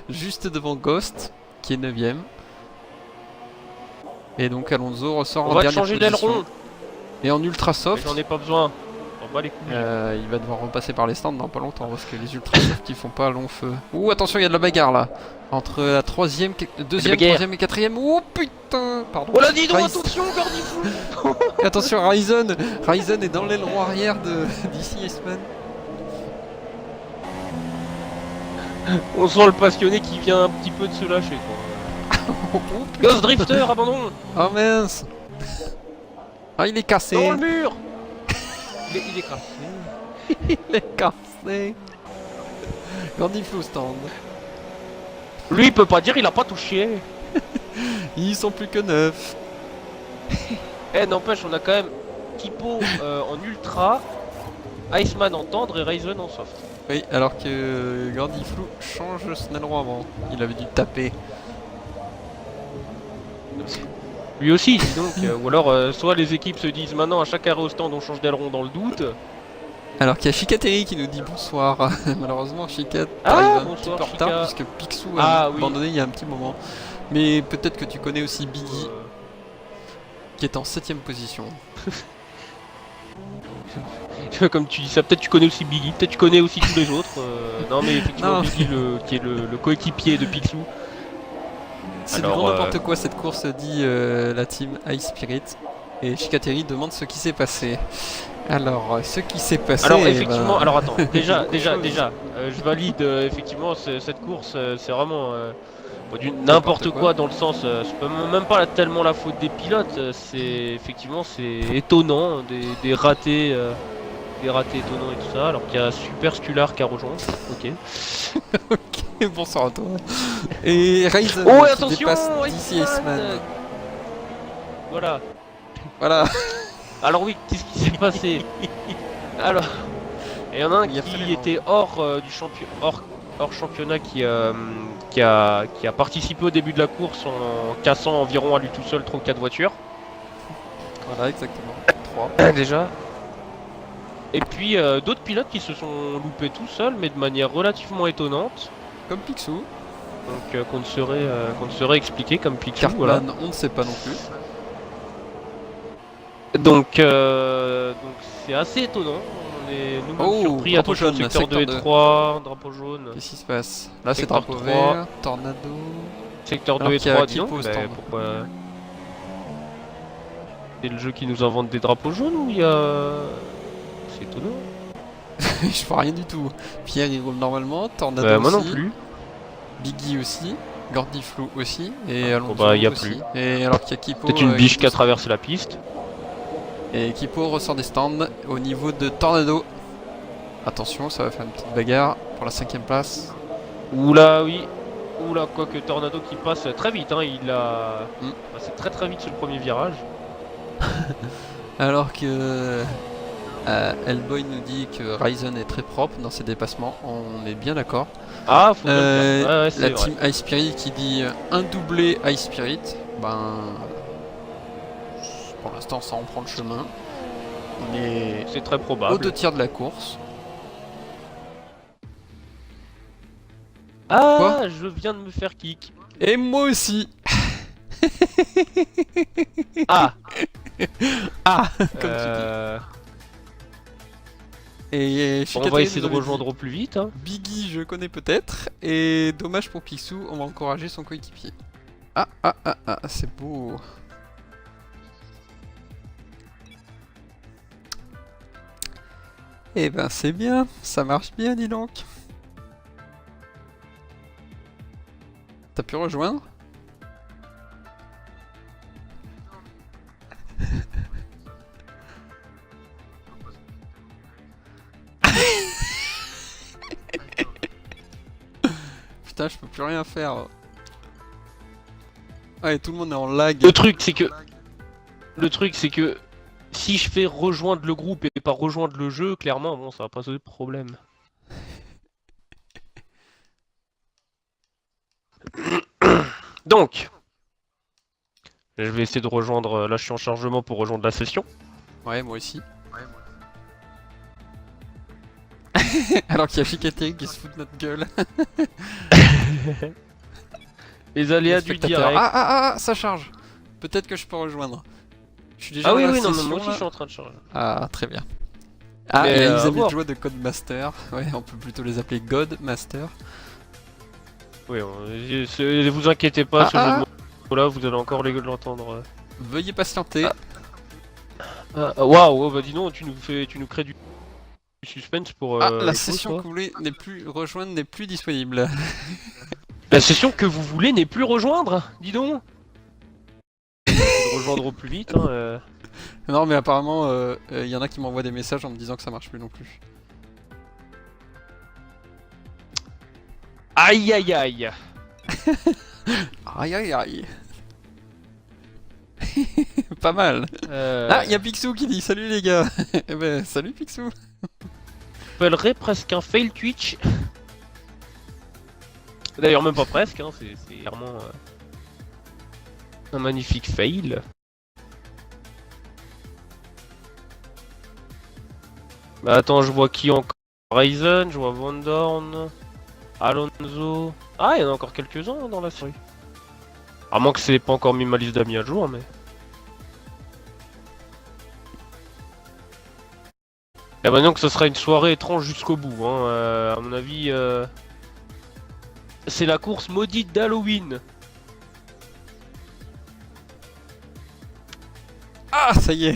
B: juste devant Ghost, qui est 9ème. Et donc Alonso ressort
A: On
B: en
A: va te
B: dernière
A: changer
B: position.
A: d'aileron.
B: Et en ultra
A: Mais
B: soft,
A: j'en ai pas besoin. On bat les couilles.
B: il va devoir repasser par les stands dans pas longtemps parce que les ultra soft ils font pas long feu. Ouh, attention, il y a de la bagarre là. Entre la troisième, deuxième,
A: bagarre.
B: troisième et quatrième. Oh putain, pardon.
A: Oh là, dis donc,
B: Ryzen.
A: attention, Gordifou.
B: Attention, Ryzen. Ryzen est dans l'aileron arrière d'ici Iceman.
A: On sent le passionné qui vient un petit peu de se lâcher. Quoi.
B: Oh, putain.
A: Ghost Drifter, abandon.
B: Oh mince. Ah, il est cassé.
A: Dans le mur. Il est crassé.
B: Il est cassé. Gandhi au stand.
A: Lui, il peut pas dire, il a pas touché.
B: Ils sont plus que 9.
A: Eh, n'empêche, on a quand même Kipo en ultra, Iceman en tendre et Ryzen en soft.
B: Oui, alors que Gordiflou change son aileron avant. Il avait dû taper.
A: Lui aussi, dis donc. Ou alors, soit les équipes se disent maintenant à chaque arrêt au stand on change d'aileron dans le doute.
B: Alors qu'il y a Chicateri qui nous dit bonsoir. Malheureusement, Chicat
A: Ah,
B: arrive un
A: bonsoir,
B: petit peu en retard
A: Chica.
B: puisque Picsou a
A: Ah, oui.
B: abandonné il y a un petit moment. Mais peut-être que tu connais aussi Biggie qui est en 7ème position.
A: Comme tu dis ça, peut-être tu connais aussi Biggie, peut-être tu connais aussi tous les autres. Non, mais effectivement,
B: Non.
A: Biggie, qui est le coéquipier de Picsou.
B: C'est du
A: Alors,
B: grand n'importe quoi cette course, dit la team High Spirit. Et Chicateri demande ce qui s'est passé. Alors, ce qui s'est passé.
A: Alors, effectivement,
B: ben,
A: alors attends, déjà,
B: chose.
A: je valide effectivement cette course, c'est vraiment n'importe quoi dans le sens, c'est même pas tellement la faute des pilotes, c'est effectivement c'est étonnant, des ratés. Des ratés étonnants et tout ça, alors qu'il y a Super Scular qui a rejoint. Ok.
B: Ok, bonsoir à toi. Et Ryzen
A: Oh,
B: qui
A: attention,
B: dépasse DC Iceman.
A: Voilà.
B: Voilà.
A: Alors oui, qu'est-ce qui s'est passé? Alors, il y en a un
B: Il y a
A: qui
B: vraiment-
A: était hors hors championnat qui a participé au début de la course en cassant environ à lui tout seul 3 ou 4 voitures.
B: Voilà, exactement. 3.
A: Déjà. Et puis d'autres pilotes qui se sont loupés tout seuls, mais de manière relativement étonnante.
B: Comme Picsou.
A: Donc qu'on ne saurait expliquer comme Picsou. Voilà.
B: Cartman, on ne sait pas non plus.
A: Donc c'est assez étonnant. On est nous-mêmes
B: Oh,
A: surpris.
B: drapeau
A: Attention,
B: jaune,
A: secteur 2 et
B: secteur 2.
A: 3, drapeau jaune.
B: Qu'est-ce qui se passe? Là, c'est
A: Secteur
B: drapeau
A: 3.
B: vert, tornado.
A: Secteur
B: Alors
A: 2 et
B: qu'il y a
A: 3,
B: qui
A: dis donc,
B: pose
A: mais
B: stand.
A: pourquoi... C'est le jeu qui nous invente des drapeaux jaunes ou il y a... C'est étonnant.
B: Je vois rien du tout. Pierre, il roule normalement. Tornado aussi.
A: Moi non plus.
B: Biggie aussi. Gordiflou aussi. Et
A: Ah,
B: Alonso
A: bon, bah, y a
B: aussi.
A: plus.
B: Et alors qu'il y a Kipo.
A: Peut-être une biche qui a
B: pose-
A: traversé la piste.
B: Et Kipo ressort des stands au niveau de Tornado. Attention, ça va faire une petite bagarre pour la 5ème place.
A: Oula, oui. Oula, quoique Tornado qui passe très vite, hein. Il a
B: Mm.
A: passé très vite sur le premier virage.
B: Alors que Hellboy nous dit que Ryzen est très propre dans ses dépassements. On est bien d'accord.
A: Ah, faut bien le dire. Ouais, ouais, c'est
B: La
A: vrai.
B: team High Spirit qui dit un doublé High Spirit. Ben. Pour l'instant, ça en prend le chemin. On est
A: C'est très
B: aux
A: probable.
B: 2 tiers de la course.
A: Ah,
B: Quoi
A: je viens de me faire kick.
B: Et moi aussi.
A: Ah,
B: Ah, comme tu dis.
A: euh...
B: Et
A: bon, on va essayer de rejoindre au plus vite. Hein.
B: Biggie, je connais peut-être. Et dommage pour Picsou, on va encourager son coéquipier. Ah, c'est beau. Eh ben, c'est bien. Ça marche bien, dis donc. T'as pu rejoindre? Putain, je peux plus rien faire. Ouais, tout le monde est en lag.
A: Le truc, c'est que si je fais rejoindre le groupe et pas rejoindre le jeu, clairement, bon, ça va pas poser de problème. Donc, je vais essayer de rejoindre. Là, je suis en chargement pour rejoindre la session.
B: Ouais, moi aussi. Alors qu'il y a Chicateri qui se fout de notre gueule.
A: Les aléas
B: Les
A: du
B: spectateurs.
A: direct.
B: Ça charge. Peut-être que je peux rejoindre. Je suis déjà
A: Ah
B: dans
A: oui,
B: la
A: oui, non,
B: session,
A: moi aussi,
B: là.
A: je suis en train de charger.
B: Ah, très bien. Ah,
A: Mais,
B: et
A: à
B: ils avaient
A: voir.
B: le joie de Codemaster. Ouais, on peut plutôt les appeler Godmaster.
A: Oui, vous inquiétez pas,
B: Ah,
A: ce
B: ah,
A: jeu de mots-là, vous allez encore l'entendre.
B: Veuillez patienter.
A: Waouh, oh, bah dis donc, tu nous crées du suspense pour.
B: La
A: le coup,
B: session
A: toi.
B: que vous voulez n'est plus rejoindre n'est plus disponible.
A: La session que vous voulez n'est plus rejoindre, dis donc. De rejoindre au plus vite. Hein,
B: Non, mais apparemment, il y en a qui m'envoient des messages en me disant que ça marche plus non plus.
A: Aïe aïe aïe.
B: Aïe aïe aïe. Pas mal. Ah, il y a Picsou qui dit salut les gars. Eh ben, salut Picsou.
A: J'appellerais presque un fail Twitch. D'ailleurs, même pas presque, hein, c'est clairement un magnifique fail. Bah attends, je vois qui encore. Ryzen, je vois Van Dorn, Alonso. Ah, il y en a encore quelques-uns dans la série. À moins que c'est pas encore mis ma liste d'amis à jour, mais. Et bah donc, ce sera une soirée étrange jusqu'au bout, hein. À mon avis, c'est la course maudite d'Halloween.
B: Ah, ça y est.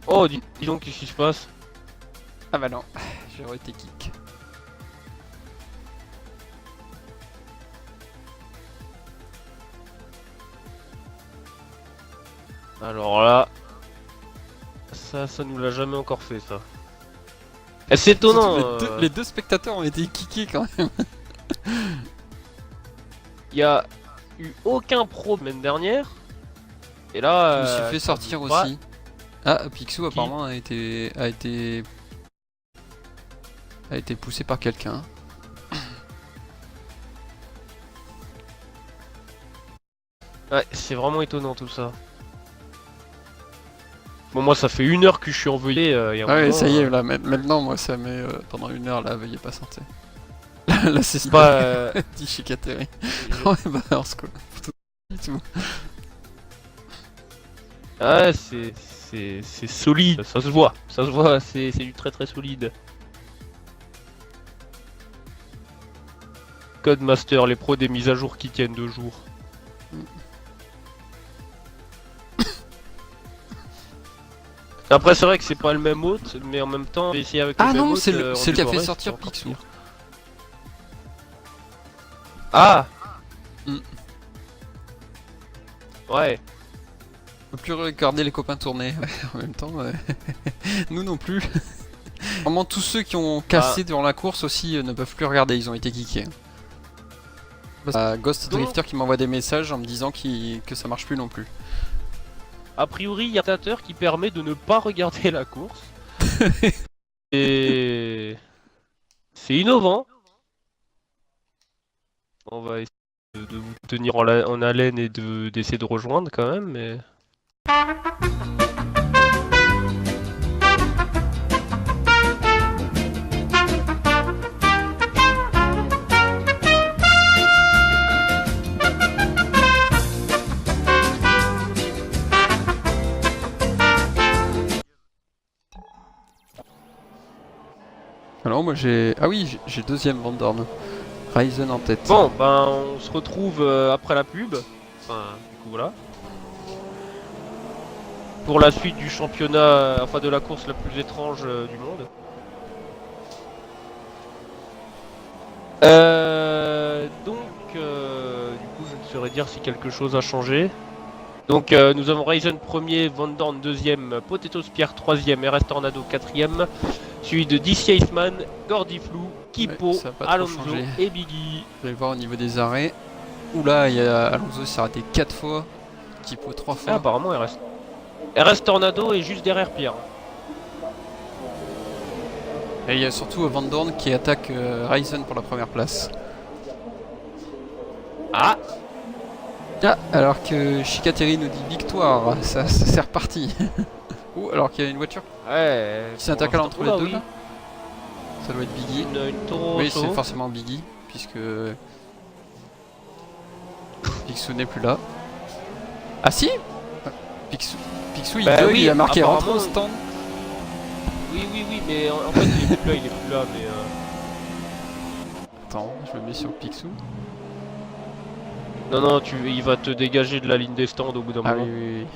A: Oh, dis donc, qu'est-ce qui se passe?
B: Ah bah non, j'ai été kick.
A: Alors là, ça nous l'a jamais encore fait ça. Et c'est étonnant.
B: Les deux spectateurs ont été kickés quand même.
A: Il y a eu aucun pro la semaine dernière. Et là,
B: Je me suis fait sortir aussi. Ah, Picsou apparemment a été poussé par quelqu'un.
A: Ouais, c'est vraiment étonnant tout ça. Bon, moi ça fait 1 heure que je suis envoyé.
B: Ah ouais, ça y est, là, maintenant, moi ça met pendant 1 heure, là, veuillez pas sortir. Là, c'est
A: pas.
B: dit chez Kateri. Ouais, bah, alors, c'est tout.
A: Ouais, c'est solide, ça se voit, c'est du très très solide. Codemaster, les pros des mises à jour qui tiennent 2 jours. Après c'est vrai que c'est pas le même hôte, mais en même temps, essayer avec le
B: Ah
A: même
B: non,
A: hôte,
B: c'est le qui a fait
A: reste,
B: sortir
A: c'est encore
B: Picsou.
A: pire. Ah Ouais.
B: On peut plus regarder les copains tourner en même temps. Nous non plus. Vraiment, tous ceux qui ont cassé durant la course aussi ne peuvent plus regarder, ils ont été kickés. Ghost Drifter qui m'envoie des messages en me disant que ça marche plus non plus.
A: A priori, il y a un adaptateur qui permet de ne pas regarder la course. Et c'est innovant. On va essayer de vous tenir en haleine et d'essayer de rejoindre quand même, mais...
B: Alors moi j'ai... Ah oui, j'ai deuxième Van Dorn. Ryzen en tête.
A: Bon, ben on se retrouve après la pub. Enfin, du coup voilà. Pour la suite du championnat, enfin de la course la plus étrange du monde. Du coup je ne saurais dire si quelque chose a changé. Donc nous avons Ryzen premier, Van Dorn deuxième, Potatoes Pierre troisième, RS Tornado quatrième, suivi de DC Iceman, Gordy Flou, Kipo,
B: Ouais, ça a pas trop
A: Alonso
B: changé.
A: et Biggie.
B: Je vais voir au niveau des arrêts. Oula, il y a Alonso qui s'est arrêté 4 fois. Tipo 3 fois.
A: Ah, apparemment RS Tornado est juste derrière Pierre.
B: Et il y a surtout Van Dorn qui attaque Ryzen pour la première place.
A: Ah,
B: Ah, alors que Chikateri nous dit victoire, ça c'est reparti. Ou alors qu'il y a une voiture
A: ouais.
B: qui s'intercale entre les deux
A: oui.
B: là. Ça doit être Biggie.
A: Une Toro
B: Oui,
A: Rosso.
B: c'est forcément Biggie, puisque Picsou n'est plus là. Ah si Picsou il
A: Bah
B: bug,
A: oui,
B: il a marqué rentre
A: apparemment,
B: au stand.
A: Oui, mais en fait il est plus là, mais...
B: Attends, je me mets sur Picsou.
A: Non, il va te dégager de la ligne des stands au bout d'un
B: Ah
A: moment.
B: oui.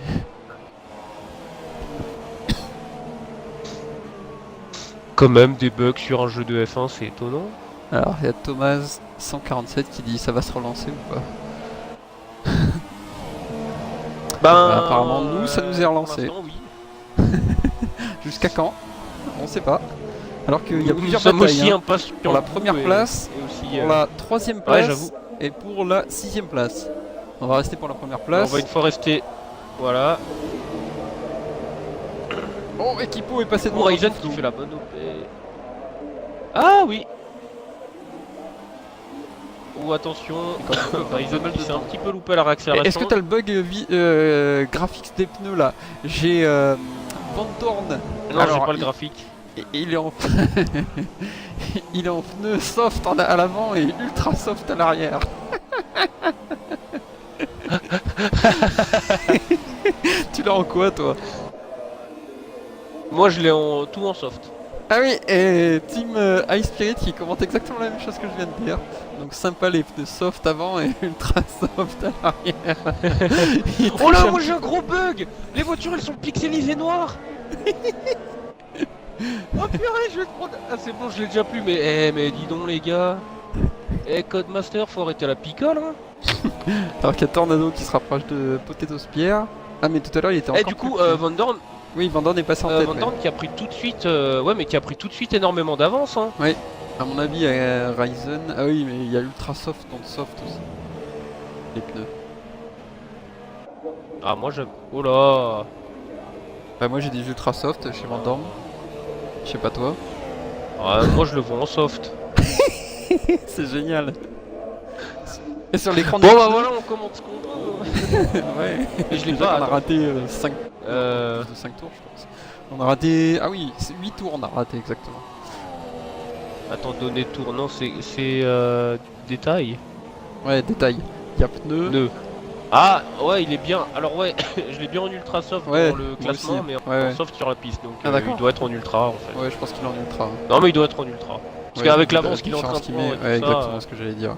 A: Quand même, des bugs sur un jeu de F1, c'est étonnant.
B: Alors il y a Thomas 147 qui dit ça va se relancer ou pas. Bah, apparemment, nous, ça nous est relancé.
A: pour l'instant, oui.
B: Jusqu'à quand On sait pas. Alors qu'il y a
A: Nous
B: plusieurs
A: sommes
B: batailles.
A: aussi
B: Hein.
A: impatients
B: Pour la première place,
A: et aussi,
B: pour la troisième
A: ouais,
B: place
A: j'avoue.
B: est pour la 6ème place. On va rester pour la première
A: On
B: place.
A: va une fois rester. Voilà.
B: Oh, Equipo est passé devant.
A: Pour Ryzen qui fait la bonne OP. Ah oui. Ou attention, Ryzen qui s'est un petit peu loupé à la réaccélération.
B: Est-ce que t'as le bug graphics des pneus là? J'ai Van Dorn.
A: Non, j'ai pas le graphique.
B: Il est en il est en pneu soft à l'avant et ultra soft à l'arrière. Tu l'as en quoi toi?
A: Moi je l'ai en tout en soft.
B: Ah oui, et Team High Spirit qui commente exactement la même chose que je viens de dire. Donc sympa les pneus soft avant et ultra soft à l'arrière.
A: Oh là, moi j'ai un gros bug. Les voitures elles sont pixelisées noires. Oh purée, je vais te prendre. Ah c'est bon, je l'ai déjà plus, mais dis donc les gars. Codemaster, faut arrêter la picole hein.
B: Alors qu'il y a Tornado qui se rapproche de Potato Spear. Ah mais tout à l'heure il était encore
A: Du coup,
B: plus petit.
A: Van Dorn,
B: Oui, Van Dorn est passé en tête.
A: Van Dorn qui a pris tout de suite, ouais, mais qui a pris tout de suite énormément d'avance hein.
B: À mon avis, Ryzen. Ah oui, mais il y a Ultra Soft contre Soft aussi. Les pneus.
A: Ah moi j'aime. Oh là.
B: Bah, moi j'ai des Ultra Soft chez Van Dorn. Je sais pas toi.
A: Ah, moi je le vois en soft.
B: C'est génial. Et sur l'écran
A: Bon bah voilà, on commente ce qu'on peut.
B: Ouais.
A: Et je l'ai
B: Déjà
A: pas.
B: qu'on a raté 5
A: Euh...
B: 5 tours, je pense. On a raté. Ah oui, c'est 8 tours on a raté exactement.
A: Attends, donner tour, non, c'est détail.
B: Ouais, détail. Il y a pneus.
A: Nœud. Ah ouais, il est bien. Alors ouais, je l'ai bien en ultra soft
B: Ouais,
A: dans le
B: moi
A: classement,
B: aussi.
A: mais en
B: Ouais.
A: soft sur la piste. Donc
B: Ah, d'accord.
A: il doit être en ultra en fait.
B: Ouais, je pense qu'il est en ultra.
A: Non mais il doit être en ultra. Parce
B: Ouais,
A: qu'avec
B: la
A: l'avance qu'il est en train de
B: différence qu'il
A: prendre
B: met.
A: et tout
B: Ouais,
A: ça,
B: exactement ce que j'allais dire.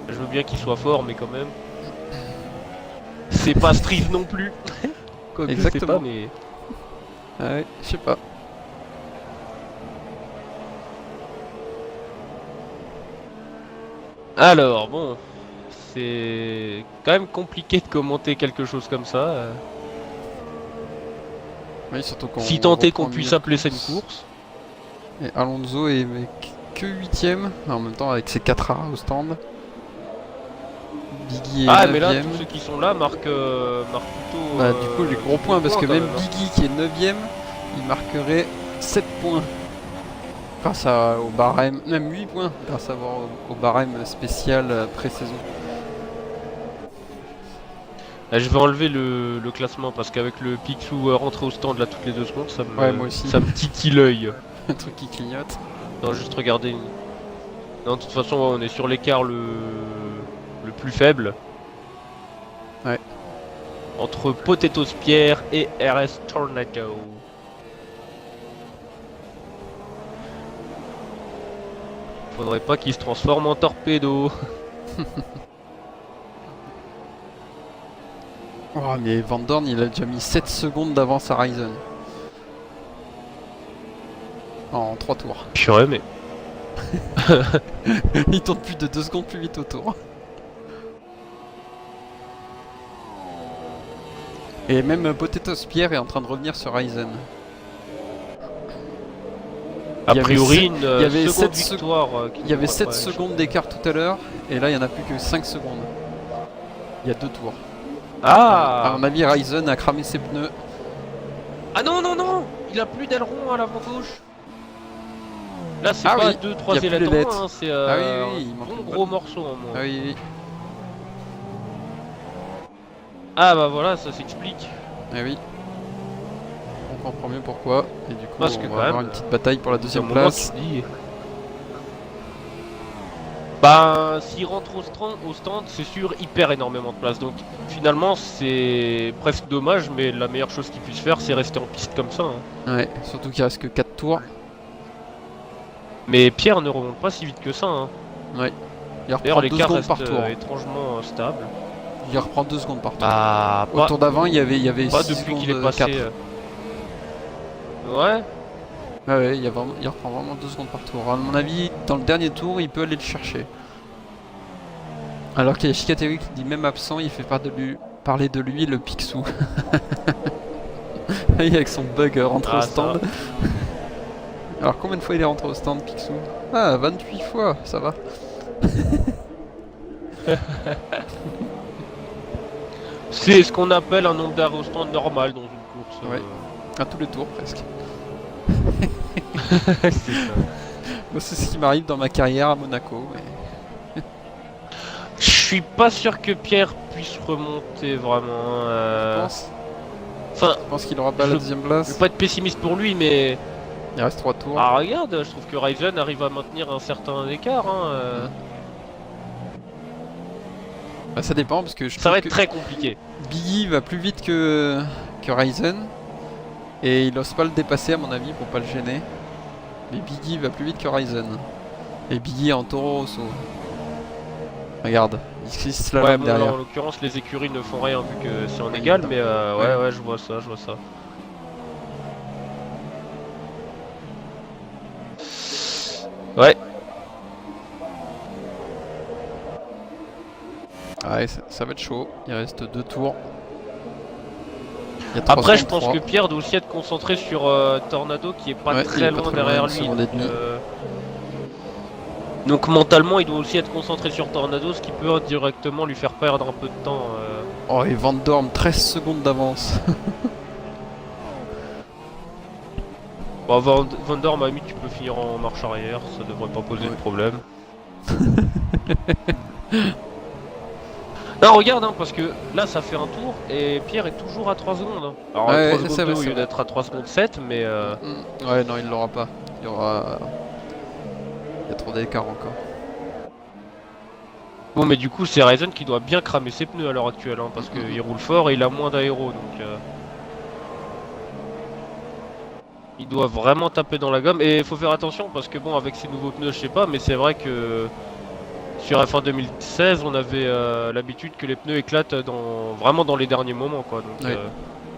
A: je veux bien qu'il soit fort, mais quand même. C'est pas Strive non plus. Quoi que je sais
B: Exactement.
A: pas, mais.
B: Ouais, je sais pas.
A: Alors bon, c'est quand même compliqué de commenter quelque chose comme ça.
B: Oui, surtout qu'on.
A: Si tant est
B: reprend
A: qu'on puisse
B: mieux
A: appeler ça une
B: course.
A: course.
B: Et Alonso est que 8ème, en même temps avec ses 4 arrêts au stand. Biggie est 9ème.
A: Ah mais là, tous ceux qui sont là marquent plutôt.
B: Bah, du coup, les gros points, parce que
A: quand
B: même
A: même, hein.
B: Biggie qui est 9ème, il marquerait 7 points. Grâce au barème, même 8 points, grâce au barème spécial pré-saison.
A: Là, je vais enlever le classement parce qu'avec le Picsou rentré au stand là toutes les 2 secondes, ça me,
B: Ouais, moi aussi.
A: ça me titille l'œil.
B: Un truc qui clignote.
A: Non, juste regarder. Non, de toute façon, ouais, on est sur l'écart le plus faible.
B: Ouais.
A: Entre Potato Spear et RS Tornado. Faudrait pas qu'il se transforme en torpedo.
B: Oh, mais Van Dorn, il a déjà mis 7 secondes d'avance à Ryzen. En 3 tours.
A: Purée, mais.
B: Il tourne plus de 2 secondes plus vite au tour. Et même Potato Spear est en train de revenir sur Ryzen.
A: A
B: Il y avait
A: priori,
B: sept-
A: une
B: il y avait
A: seconde
B: 7
A: victoire.
B: Il y avait 7 secondes d'écart tout à l'heure, et là il y en a plus que 5 secondes. Il y a 2 tours. À
A: Ah
B: mon avis, Ryzen a cramé ses pneus.
A: Ah non, non, non. Il a plus d'aileron à l'avant gauche. Là, c'est
B: Ah
A: pas
B: oui,
A: 2-3
B: y a plus les
A: ailerons,
B: lettres.
A: hein, c'est
B: Ah oui, oui, il
A: un
B: manque
A: bon
B: une
A: gros
B: bonne-
A: morceau en moins.
B: Ah oui, oui.
A: Ah bah voilà, ça s'explique.
B: Ah oui. On comprend mieux pourquoi. Et du coup,
A: Parce que
B: on
A: quand
B: va avoir
A: même,
B: une petite bataille pour la
A: C'est un
B: deuxième
A: moment
B: place.
A: tu te dis. Bah, s'il rentre au stand, c'est sûr, il perd énormément de place. Donc finalement, c'est presque dommage, mais la meilleure chose qu'il puisse faire, c'est rester en piste comme ça. Hein.
B: Ouais, surtout qu'il reste que 4 tours.
A: Mais Pierre ne remonte pas si vite que ça. Hein.
B: Ouais. Il
A: D'ailleurs,
B: reprend 2
A: l'écart
B: secondes
A: reste
B: par tour.
A: étrangement stable.
B: Il reprend 2 secondes par tour.
A: Bah,
B: Au tour d'avant, il y avait
A: pas
B: 6
A: depuis qu'il est
B: secondes
A: passé.
B: 4.
A: Ouais.
B: Ah ouais, il reprend vraiment 2 secondes par tour. À mon avis, dans le dernier tour, il peut aller le chercher. Alors qu'il y a Chikateri qui dit même absent, il fait parler de lui le Picsou. Avec son bug rentré au
A: Ah,
B: stand. Alors combien de fois il est rentré au stand Picsou? Ah, 28 fois, ça va.
A: C'est ce qu'on appelle un nombre d'arrêts au stand normal dans une course.
B: Ouais. À tous les tours presque.
A: C'est ça.
B: Moi, c'est ce qui m'arrive dans ma carrière à Monaco. Mais...
A: Je suis pas sûr que Pierre puisse remonter vraiment.
B: Je pense.
A: Enfin,
B: Je pense qu'il aura pas la deuxième
A: je
B: place.
A: veux pas être pessimiste pour lui, mais.
B: Il reste 3 tours.
A: Ah, regarde, je trouve que Ryzen arrive à maintenir un certain écart. Hein,
B: Bah, ça dépend parce que je
A: Ça
B: trouve
A: va être
B: que
A: très compliqué.
B: Biggie va plus vite que Ryzen. Et il ose pas le dépasser à mon avis pour pas le gêner. Mais Biggie va plus vite que Ryzen. Et Biggie est en Toro Rosso. Regarde, il se slalom
A: Ouais, bon,
B: derrière.
A: en l'occurrence, les écuries ne font rien vu que c'est en
B: Oui,
A: égal,
B: non.
A: mais
B: Ouais.
A: ouais, je vois ça, je vois ça. Ouais,
B: Ouais, ça va être chaud. Il reste 2 tours. Il y a
A: après, je
B: 303.
A: pense que Pierre doit aussi être concentré sur Tornado qui est pas
B: Ouais, il est
A: très
B: pas
A: loin
B: très
A: derrière
B: loin,
A: lui.
B: une seconde et demie.
A: Donc mentalement, il doit aussi être concentré sur Tornado, ce qui peut directement lui faire perdre un peu de temps.
B: Oh, et Van Dorn, 13 secondes d'avance.
A: Bon, Van Dorn, à la limite, tu peux finir en marche arrière, ça devrait pas poser de
B: Ouais.
A: problème. Non, regarde, hein, parce que là, ça fait un tour et Pierre est toujours à 3 secondes. Hein. Alors,
B: Ouais,
A: 3
B: c'est
A: secondes 2 au
B: vrai.
A: lieu d'être à 3 secondes 7, mais.
B: Ouais, non, il l'aura pas. Il y aura. Il y a trop d'écart encore.
A: Bon, mais du coup, c'est Ryzen qui doit bien cramer ses pneus à l'heure actuelle, hein, parce qu'il roule fort et il a moins d'aéro, donc. Il doit vraiment taper dans la gomme et il faut faire attention parce que bon, avec ces nouveaux pneus, je sais pas, mais c'est vrai que sur F1 2016, on avait l'habitude que les pneus éclatent vraiment dans les derniers moments, quoi. Donc,
B: Ouais.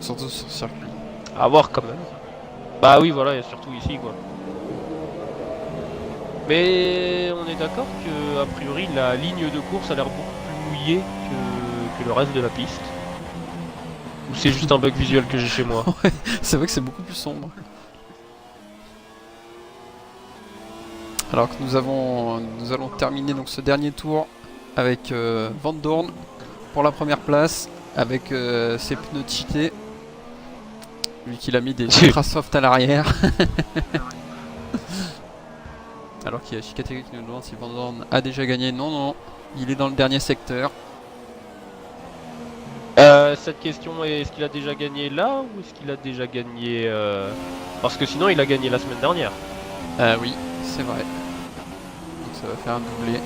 B: Surtout sur circuit.
A: à voir quand même. Bah oui, voilà, et surtout ici, quoi. Mais on est d'accord que a priori la ligne de course a l'air beaucoup plus mouillée que le reste de la piste. Ou c'est juste un bug visuel que j'ai chez moi.
B: C'est vrai que c'est beaucoup plus sombre. Alors que nous allons terminer donc ce dernier tour avec Van Dorn pour la première place avec ses pneus cheatés. Lui qu'il a mis des ultra soft à l'arrière. Alors qu'il y a Chicatéry qui nous demande si Van Dorn a déjà gagné. Non, non, il est dans le dernier secteur.
A: Cette question est, est-ce qu'il a déjà gagné là ou est-ce qu'il a déjà gagné parce que sinon il a gagné la semaine dernière.
B: Oui, c'est vrai. Donc ça va faire un doublé.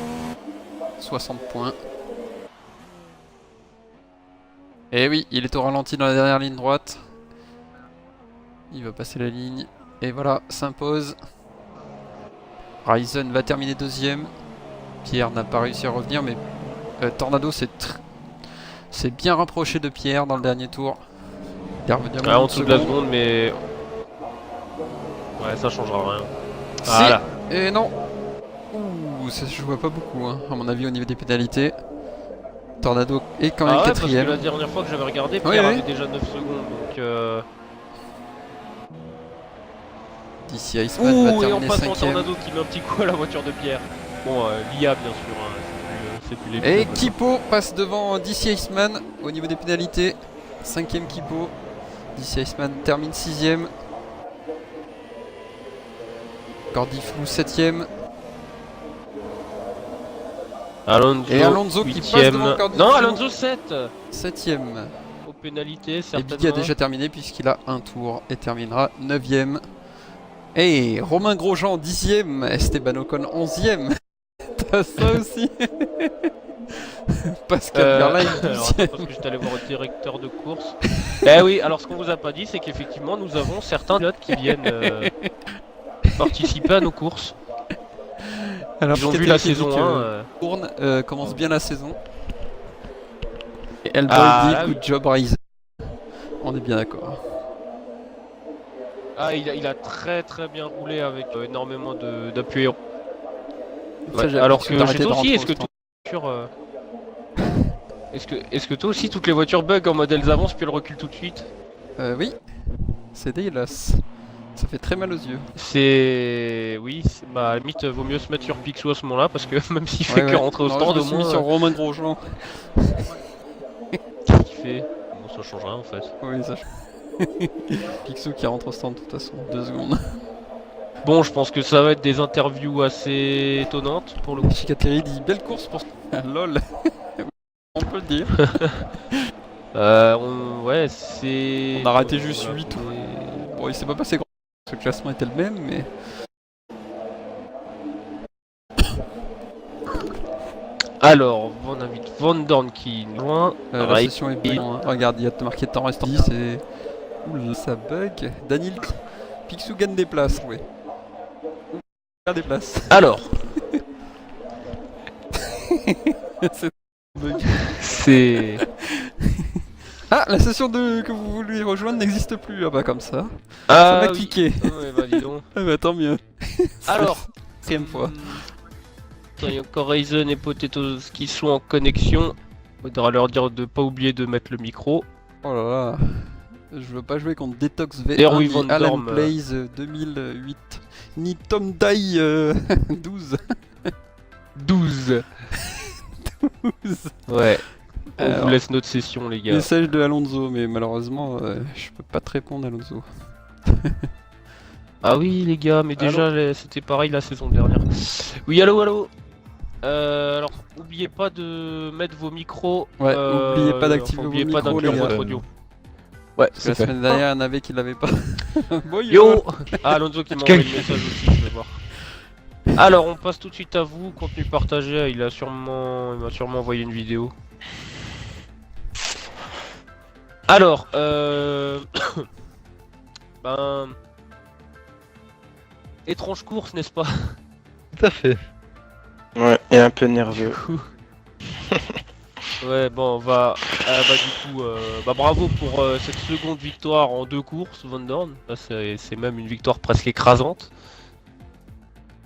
B: 60 points. Et oui, il est au ralenti dans la dernière ligne droite. Il va passer la ligne. Et voilà, s'impose. Ryzen va terminer deuxième. Pierre n'a pas réussi à revenir, mais Tornado s'est bien rapproché de Pierre dans le dernier tour. Il est revenu à moins
A: En
B: d'une
A: dessous de la
B: seconde.
A: seconde, mais ouais, ça changera rien.
B: Si.
A: Voilà.
B: Et non. Ouh, ça se joue pas beaucoup, hein, à mon avis, au niveau des pénalités. Tornado est quand même
A: Ah ouais, parce
B: quatrième.
A: que la dernière fois que j'avais regardé,
B: Oui,
A: Pierre
B: oui.
A: avait déjà 9 secondes, donc
B: D'ici Iceman va
A: ouh, et en
B: terminer
A: passant
B: 5ème.
A: Tornado qui met un petit coup à la voiture de Pierre. Bon, l'IA bien sûr, hein, c'est plus les
B: Et
A: pilotes.
B: Kipo passe devant DC Iceman au niveau des pénalités. 5ème Kipo. DC Iceman termine 6ème. Gordy Flou 7ème.
A: Alonso,
B: Et Alonso qui passe
A: 8ème.
B: devant Gordy
A: Non,
B: Flou.
A: Alonso 7
B: 7ème.
A: aux pénalités,
B: Et
A: certainement.
B: Biggie a déjà terminé puisqu'il a un tour et terminera 9ème. Et Romain Grosjean 10ème. Esteban Ocon 11ème. T'as ça aussi. Pascal Verlaine
A: alors
B: 12ème.
A: attends, parce que j'étais allé voir le directeur de course. Eh oui, alors ce qu'on vous a pas dit, c'est qu'effectivement nous avons certains pilotes qui viennent participer à nos courses.
B: Alors,
A: Ils ont vu
B: Chicatéry
A: la
B: qui dit
A: saison
B: que
A: 1.
B: Bourne commence bien la saison. Et Elboy
A: Ah,
B: dit
A: là,
B: good
A: oui.
B: job Ryzen. On est bien d'accord.
A: Ah, il a très très bien roulé avec énormément d'appui.
B: Ça, j'ai
A: alors
B: l'impression
A: que
B: d'arrêter
A: chez
B: de
A: toi aussi,
B: rentrer
A: est-ce que
B: au stand.
A: toutes les voitures, est-ce que toi aussi toutes les voitures bug en mode elles avancent puis elles reculent tout de suite?
B: Oui, c'est dégueulasse. Ça fait très mal aux yeux.
A: C'est... Oui, bah à la limite, vaut mieux se mettre sur Picsou à ce moment-là, parce que même s'il fait
B: Ouais,
A: que
B: ouais.
A: rentrer au
B: Non,
A: stand,
B: je me
A: au
B: suis mis
A: moins...
B: sur Romain Grosjean.
A: Qu'est-ce qu'il fait? Bon, ça change rien en fait.
B: Oui, ça. Picsou qui rentre au stand de toute façon, 2 secondes.
A: Bon, je pense que ça va être des interviews assez étonnantes pour le coup.
B: Chicateri dit belle course pour. Ah, lol. On peut le dire.
A: Ouais, c'est...
B: On a raté juste
A: Voilà,
B: 8
A: on est-
B: Bon, il s'est pas passé grand. Parce que le classement était le même, mais.
A: Alors, on invite Van Dorn qui est loin.
B: La
A: Ouais,
B: session est bien. Hein. Regarde, il y a marqué temps restant 10 et. Oula, ça bug. Daniel. Picsou gagne des places, ouais. Gagne des places.
A: Alors,
B: C'est bug.
A: c'est...
B: Ah, la session que vous voulez rejoindre n'existe plus. Ah bah comme ça.
A: Ah
B: ça m'a
A: oui.
B: cliqué.
A: Ouais, bah dis donc.
B: Ah bah tant mieux.
A: Alors,
B: Quatrième fois.
A: il y a encore Raisin et Potatoes qui sont en connexion. Faudra leur dire de pas oublier de mettre le micro.
B: Oh là là. Je veux pas jouer contre Detox V1
A: Erwin
B: ni
A: Van
B: Alan
A: Dorm,
B: Blaze 2008 ni Tom Dye 12.
A: 12.
B: 12.
A: Ouais. On
B: Alors,
A: vous laisse notre session, les gars.
B: message de Alonso, mais malheureusement je peux pas te répondre Alonso.
A: Ah oui, les gars, mais déjà, c'était pareil la saison dernière. Oui, allô, allô. Alors, oubliez pas de mettre vos micros.
B: Ouais, oubliez pas d'activer
A: oubliez
B: vos
A: pas
B: micros,
A: d'inclure
B: les gars.
A: votre audio.
C: Ouais,
B: Parce que la
C: c'est fait.
B: semaine dernière, il y en avait qui l'avaient pas. Bon,
A: Yo Ah, Alonso qui m'a envoyé le message aussi, je vais voir. Alors, on passe tout de suite à vous, contenu partagé, il m'a sûrement envoyé une vidéo. Alors, ben... Étrange course, n'est-ce pas?
C: Tout à fait.
D: Ouais, et un peu nerveux.
A: Ouais, bon, on va... bah du coup, bah bravo pour cette seconde victoire en 2 courses, Van Dorn. Là, c'est même une victoire presque écrasante.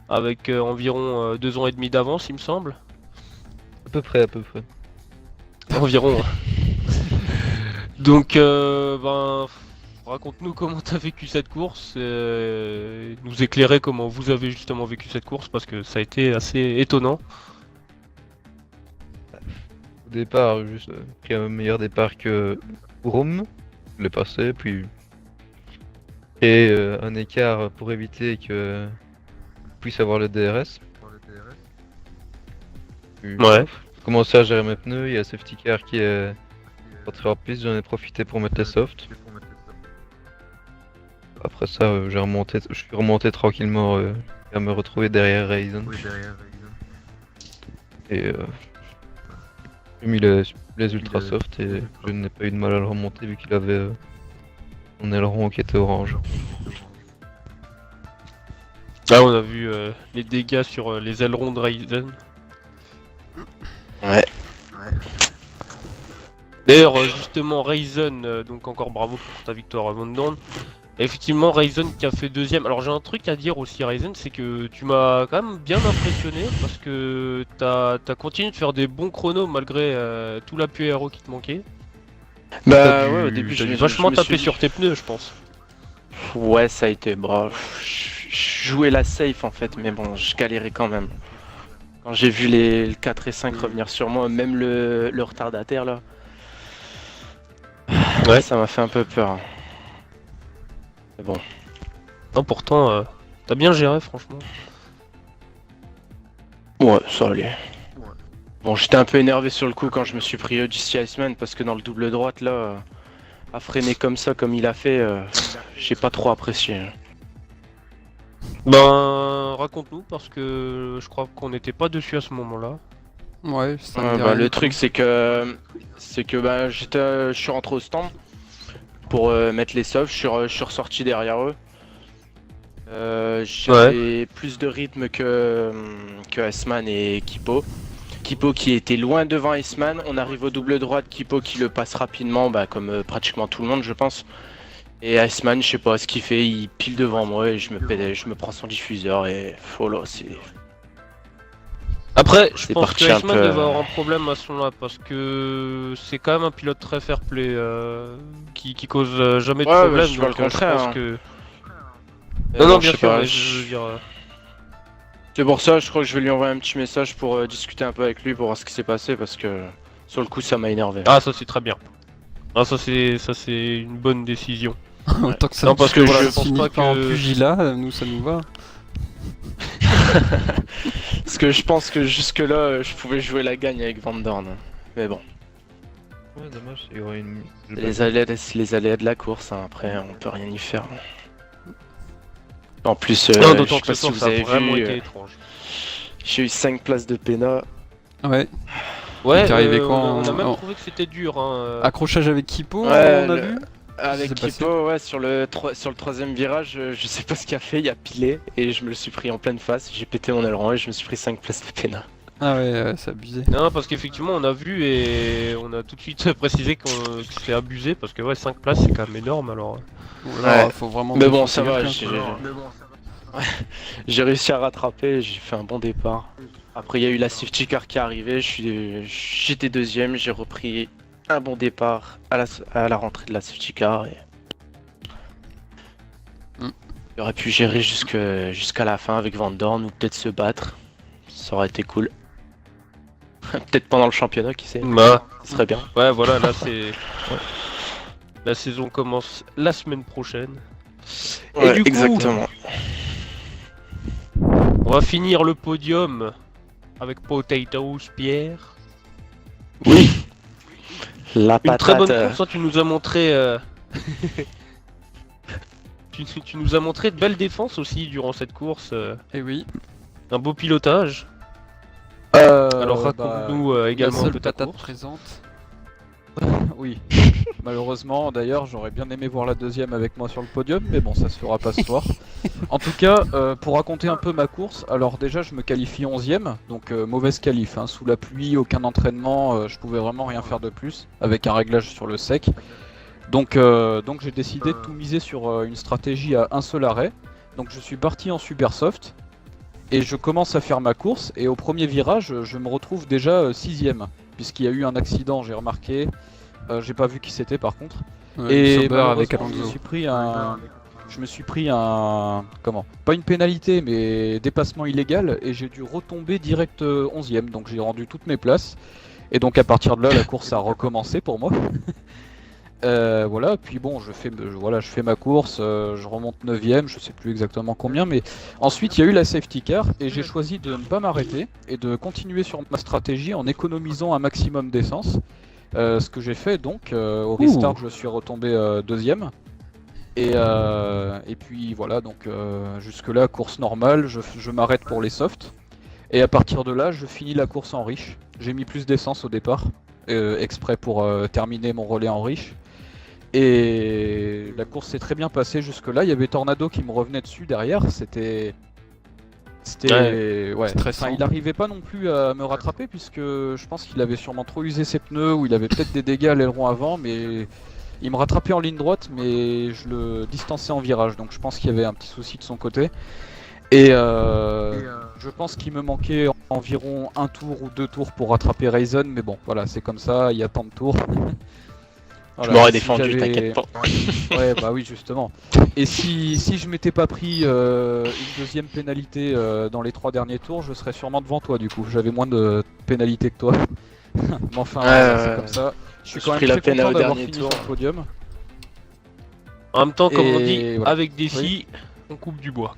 A: Avec environ 2 ans et demi d'avance, il me semble.
C: À peu près, à peu près.
A: Environ. Donc, ben... Raconte-nous comment t'as vécu cette course, nous éclairer comment vous avez justement vécu cette course, parce que ça a été assez étonnant.
C: Au départ, juste pris un meilleur départ que Rome, le passé, puis et un écart pour éviter que puisse avoir le DRS. Puis,
A: Ouais.
C: commencer à gérer mes pneus, il y a safety car qui est rentré en piste, j'en ai profité pour mettre les softs. Après ça, je suis remonté tranquillement à me retrouver derrière Raisin. Et j'ai mis les ultra soft et je n'ai pas eu de mal à le remonter vu qu'il avait son aileron qui était orange.
A: Là, on a vu les dégâts sur les ailerons de Raisin.
D: Ouais.
A: D'ailleurs, justement, Raisin, donc encore bravo pour ta victoire à Van Dorn. Effectivement, Raisin qui a fait deuxième. Alors j'ai un truc à dire aussi, Raisin, c'est que tu m'as quand même bien impressionné parce que t'as continué de faire des bons chronos malgré tout l'appui aéro qui te manquait.
D: Bah ouais, au début
A: T'as
D: je
A: dû
D: me
A: vachement
D: suis
A: taper
D: dit-
A: sur tes pneus, je pense.
D: Ouais, ça a été bref. Je jouais la safe en fait, mais bon, je galérais quand même. Quand j'ai vu le 4 et 5 revenir sur moi, même le retardataire là.
A: Ouais.
D: Ça m'a fait un peu peur. Mais bon.
A: Non, pourtant, t'as bien géré, franchement.
D: Ouais, ça allait. Bon, j'étais un peu énervé sur le coup quand je me suis pris d'ici Iceman parce que dans le double droite là, à freiner comme ça, comme il a fait, j'ai pas trop apprécié.
A: Ben, raconte-nous parce que je crois qu'on n'était pas dessus à ce moment-là.
B: Ouais, ça me
D: Ouais,
B: dit
D: bah,
B: rien
D: le
B: du
D: truc
B: tout.
D: c'est que bah, je suis rentré au stand pour mettre les softs, je suis ressorti derrière eux. J'avais plus de rythme que Iceman et Kipo. Kipo qui était loin devant Iceman, on arrive au double droite, Kipo qui le passe rapidement, bah, comme pratiquement tout le monde je pense. Et Iceman, je sais pas ce qu'il fait, il pile devant moi et je me prends son diffuseur et oh là, c'est...
A: Après, je
D: C'est
A: pense
D: parti
A: que
D: un
A: Iceman
D: peu,
A: devait avoir un problème à ce moment-là parce que c'est quand même un pilote très fair-play qui cause jamais de
D: Ouais,
A: problème.
D: je vois le
A: donc,
D: contraire,
A: je pense
D: hein.
A: que Non, non,
D: je
A: bien
D: sais
A: sûr,
D: pas,
A: mais je veux dire.
D: C'est pour ça, je crois que je vais lui envoyer un petit message pour discuter un peu avec lui pour voir ce qui s'est passé parce que sur le coup ça m'a énervé.
A: Ah, ça c'est très bien. Ah, ça c'est une bonne décision.
B: Autant que ça
A: Non, parce que voilà, je pense
B: finisse
A: pas
B: pas en
A: que-
B: pugilat, nous ça nous va.
D: Parce que je pense que jusque là je pouvais jouer la gagne avec Van Dorn. Mais bon,
C: Ouais, dommage, il y aurait une.
D: les aléas de la course, hein, après on peut rien y faire. En plus,
A: Non,
D: je
A: d'autant
D: sais
A: que
D: pas
A: ce
D: si
A: soir
D: vous
A: ça a
D: avez
A: vraiment
D: vu,
A: été étrange.
D: j'ai eu 5 places de PENA.
B: Ouais.
A: Ouais,
B: t'es arrivé quand
A: on a même
B: en-
A: trouvé que c'était dur. Hein.
B: Accrochage avec Kippo,
D: Ouais,
B: on a vu.
D: Avec
B: s'est passé
D: Kippo, ouais, sur le troisième virage, je sais pas ce qu'il a fait, il a pilé et je me le suis pris en pleine face. J'ai pété mon aileron et je me suis pris 5 places de PENA.
B: Ah ouais, c'est abusé.
A: Non, parce qu'effectivement, on a vu et on a tout de suite précisé que c'est abusé parce que ouais, 5 places c'est quand même énorme alors.
B: Ou alors,
D: Ouais.
B: faut vraiment.
D: Mais bon,
B: défoncer
D: ça va,
B: quelqu'un, quoi.
D: j'ai réussi à rattraper, j'ai fait un bon départ. Après, il y a eu la safety car qui est arrivée, j'étais deuxième, j'ai repris un bon départ à la rentrée de la safety car. Et...
B: Mm.
D: Il aurait pu gérer jusqu'à la fin avec Van Dorn ou peut-être se battre. Ça aurait été cool. Peut-être pendant le championnat, qui sait.
A: Bah,
D: Ce serait bien.
A: ouais, voilà, là c'est. La saison commence la semaine prochaine. Et du coup,
D: exactement.
A: on va finir le podium avec Potatoes, Pierre.
D: Oui. La
A: Une très bonne
D: patate.
A: course, hein, tu nous as montré. Tu nous as montré de belles défenses aussi durant cette course.
B: Eh oui.
A: Un beau pilotage. Alors
E: bah,
A: raconte-nous
B: La
A: également un
B: seule
A: peu ta
B: patate
A: course.
B: présente.
E: oui. Malheureusement, d'ailleurs, j'aurais bien aimé voir la deuxième avec moi sur le podium, mais bon, ça se fera pas ce soir. En tout cas, pour raconter un peu ma course, alors déjà, je me qualifie 11ème, donc mauvaise qualif. Hein, sous la pluie, aucun entraînement, je pouvais vraiment rien faire de plus, avec un réglage sur le sec. Donc j'ai décidé de tout miser sur une stratégie à un seul arrêt. Donc je suis parti en super soft. Et je commence à faire ma course, et au premier virage, je me retrouve déjà 6ème, puisqu'il y a eu un accident, j'ai remarqué. J'ai pas vu qui c'était par contre.
B: Et Sauber avec
E: malheureusement,
B: Alonso.
E: je me suis pris un. Comment? Pas une pénalité, mais dépassement illégal, et j'ai dû retomber direct 11ème, donc j'ai rendu toutes mes places. Et donc à partir de là, la course a recommencé pour moi. Voilà, puis bon, je fais ma course, je remonte 9ème, je sais plus exactement combien, mais ensuite il y a eu la safety car et j'ai choisi de ne pas m'arrêter et de continuer sur ma stratégie en économisant un maximum d'essence. Ce que j'ai fait donc, au restart, je suis retombé 2ème. Et puis voilà, donc jusque là, course normale, je m'arrête pour les softs. Et à partir de là, je finis la course en riche. J'ai mis plus d'essence au départ, exprès pour terminer mon relais en riche. Et la course s'est très bien passée jusque-là. Il y avait Tornado qui me revenait dessus derrière. C'était ouais.
B: stressant.
E: Enfin, il n'arrivait pas non plus à me rattraper puisque je pense qu'il avait sûrement trop usé ses pneus ou il avait peut-être des dégâts à l'aileron avant, mais il me rattrapait en ligne droite, mais je le distançais en virage. Donc je pense qu'il y avait un petit souci de son côté. Et je pense qu'il me manquait environ un tour ou 2 tours pour rattraper Ryzen, mais bon, voilà, c'est comme ça, il y a tant de tours.
D: Je
E: Voilà,
D: m'aurais
E: si
D: défendu,
E: j'avais-
D: t'inquiète pas.
E: Ouais, bah oui, justement. Et si je m'étais pas pris une deuxième pénalité dans les 3 derniers tours, je serais sûrement devant toi du coup. J'avais moins de pénalités que toi. Mais enfin, voilà, c'est comme ça. Je suis
D: J'ai
E: quand même
D: pris la
E: très
D: peine
E: content
D: au
E: d'avoir
D: dernier
E: fini
D: tour.
E: sur le podium.
A: En même temps, comme on
E: Et
A: dit,
E: voilà.
A: avec des scies, on coupe du bois.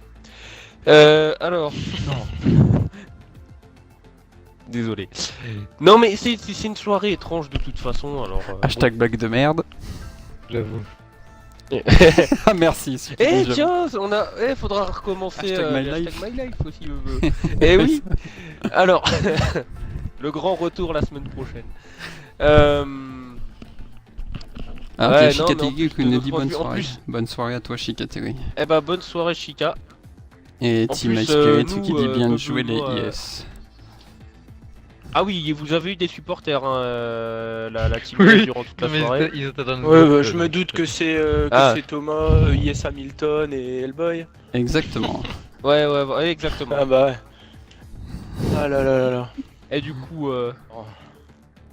A: Alors. Désolé. Non mais c'est une soirée étrange de toute façon, alors...
B: Hashtag blague de merde.
C: J'avoue.
B: Ah merci. si tu
A: Eh
B: dis,
A: tiens, on a... faudra recommencer
B: Hashtag my
A: les
B: life.
A: hashtag my life aussi. Eh oui. Alors, le grand retour la semaine prochaine.
B: Ah,
A: Ouais,
B: ok,
A: non, mais en
B: Chikategui
A: plus,
B: qui
A: de
B: nous
A: notre
B: dit
A: point de
B: bonne
A: vue- en
B: soirée.
A: plus-
B: Bonne soirée à toi, Chikategui.
A: Eh bah bonne soirée Chica.
B: Et
A: En
B: Team
A: plus,
B: Ice Spirit
A: nous,
B: qui dit bien
A: Bob
B: joué les
A: Benoît,
B: yes.
A: Ah oui, et vous avez eu des supporters, hein, la team
C: Oui,
A: durant toute la
C: Mais
A: soirée.
C: ils étaient dans le
D: Ouais,
C: groupe,
D: je me doute que c'est
A: Ah.
D: Thomas, Yes Hamilton et Hellboy.
B: Exactement.
A: Ouais, exactement.
D: Ah bah ouais. Ah là là là là.
A: Et du coup,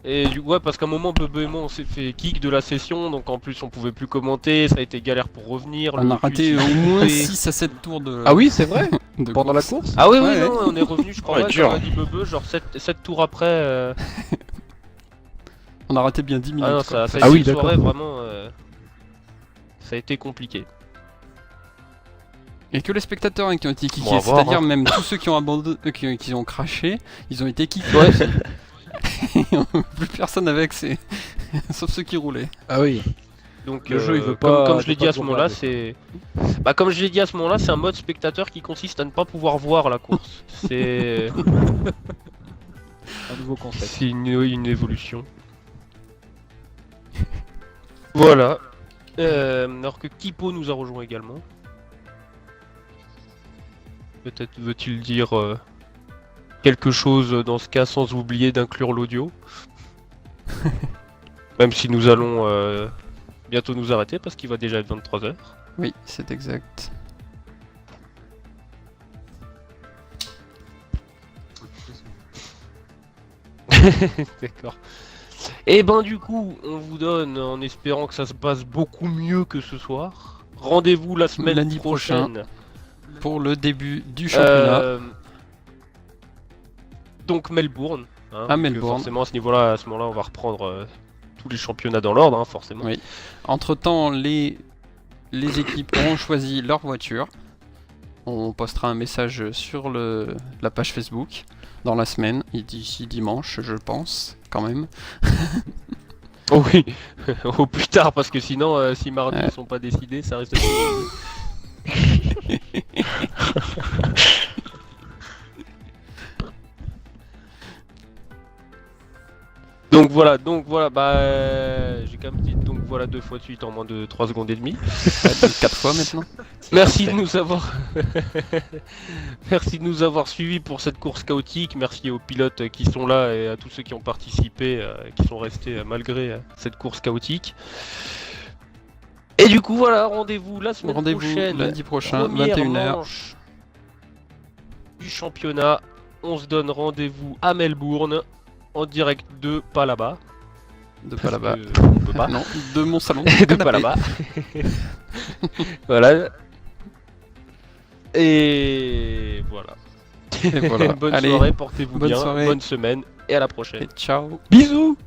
A: Et ouais, parce qu'à un moment, Bebe et moi, on s'est fait kick de la session, donc en plus, on pouvait plus commenter, ça a été galère pour revenir.
B: On a
A: le
B: raté
A: but,
B: au
A: il
B: moins
A: fait-
B: 6 à 7 tours de,
E: Ah oui, c'est vrai.
B: de
E: Pendant la
B: course.
E: course.
A: Ah oui,
B: Ouais,
A: non, on est revenu, je crois,
D: Ouais,
A: ouais,
D: dur.
A: comme a dit Bebe, genre 7 tours après.
B: On a raté bien 10 minutes.
A: Ah non,
B: quoi.
A: ça a
E: Ah
A: été
E: oui,
A: une soirée
E: d'accord.
A: vraiment. Ça a été compliqué.
B: Et que les spectateurs hein, qui ont été kickés,
A: Bon, à voir,
B: c'est-à-dire
A: hein.
B: même tous ceux qui ont abandonné, qui ont craché, ils ont été kickés.
A: Ouais.
B: aussi. Plus personne avec, sauf ceux qui roulaient.
E: Ah oui.
A: Donc,
E: Le jeu, il veut
A: comme,
E: pas-
A: comme je l'ai
E: veut
A: dit
E: pas
A: à ce
E: te
A: moment-là,
E: regarder.
A: c'est. Bah, comme je l'ai dit à ce moment-là, c'est un mode spectateur qui consiste à ne pas pouvoir voir la course. C'est.
E: Un nouveau concept.
A: C'est une évolution. Voilà. Alors que Kipo nous a rejoint également. Peut-être veut-il dire quelque chose dans ce cas sans oublier d'inclure l'audio. Même si nous allons bientôt nous arrêter parce qu'il va déjà être 23h.
B: Oui, c'est exact.
A: D'accord. Et ben du coup, on vous donne, en espérant que ça se passe beaucoup mieux que ce soir, rendez-vous la semaine
B: Lundi
A: prochaine.
B: Pour le début du championnat.
A: Donc Melbourne. Hein,
B: À
A: parce que
B: Melbourne.
A: Forcément à ce niveau-là, à ce moment-là, on va reprendre tous les championnats dans l'ordre, hein, forcément.
B: Oui. Entre-temps, les équipes auront choisi leur voiture. On postera un message sur la page Facebook dans la semaine, et d'ici dimanche, je pense, quand même.
A: Oh oui, au plus tard, parce que sinon, si mardi
B: Ouais.
A: ils sont pas décidés, ça reste. Donc voilà, j'ai quand même dit donc voilà 2 fois de suite en moins de 3 secondes et demie.
B: 4 fois maintenant.
A: Merci de nous avoir Merci de nous avoir suivis pour cette course chaotique. Merci aux pilotes qui sont là et à tous ceux qui ont participé, qui sont restés malgré cette course chaotique. Et du coup voilà, rendez-vous la semaine
B: Rendez-vous
A: prochaine.
B: lundi prochain,
A: Première
B: 21h.
A: manche du championnat. On se donne rendez-vous à Melbourne en direct de pas là-bas.
B: De pas là-bas.
A: Parce que on peut pas.
B: Non, de mon salon.
A: De
B: canapé.
A: pas là-bas. Voilà. Et voilà.
B: Et voilà.
A: Bonne
B: Allez,
A: soirée, portez-vous
B: bonne
A: bien,
B: soirée.
A: bonne semaine et à la prochaine.
B: et ciao.
A: Bisous.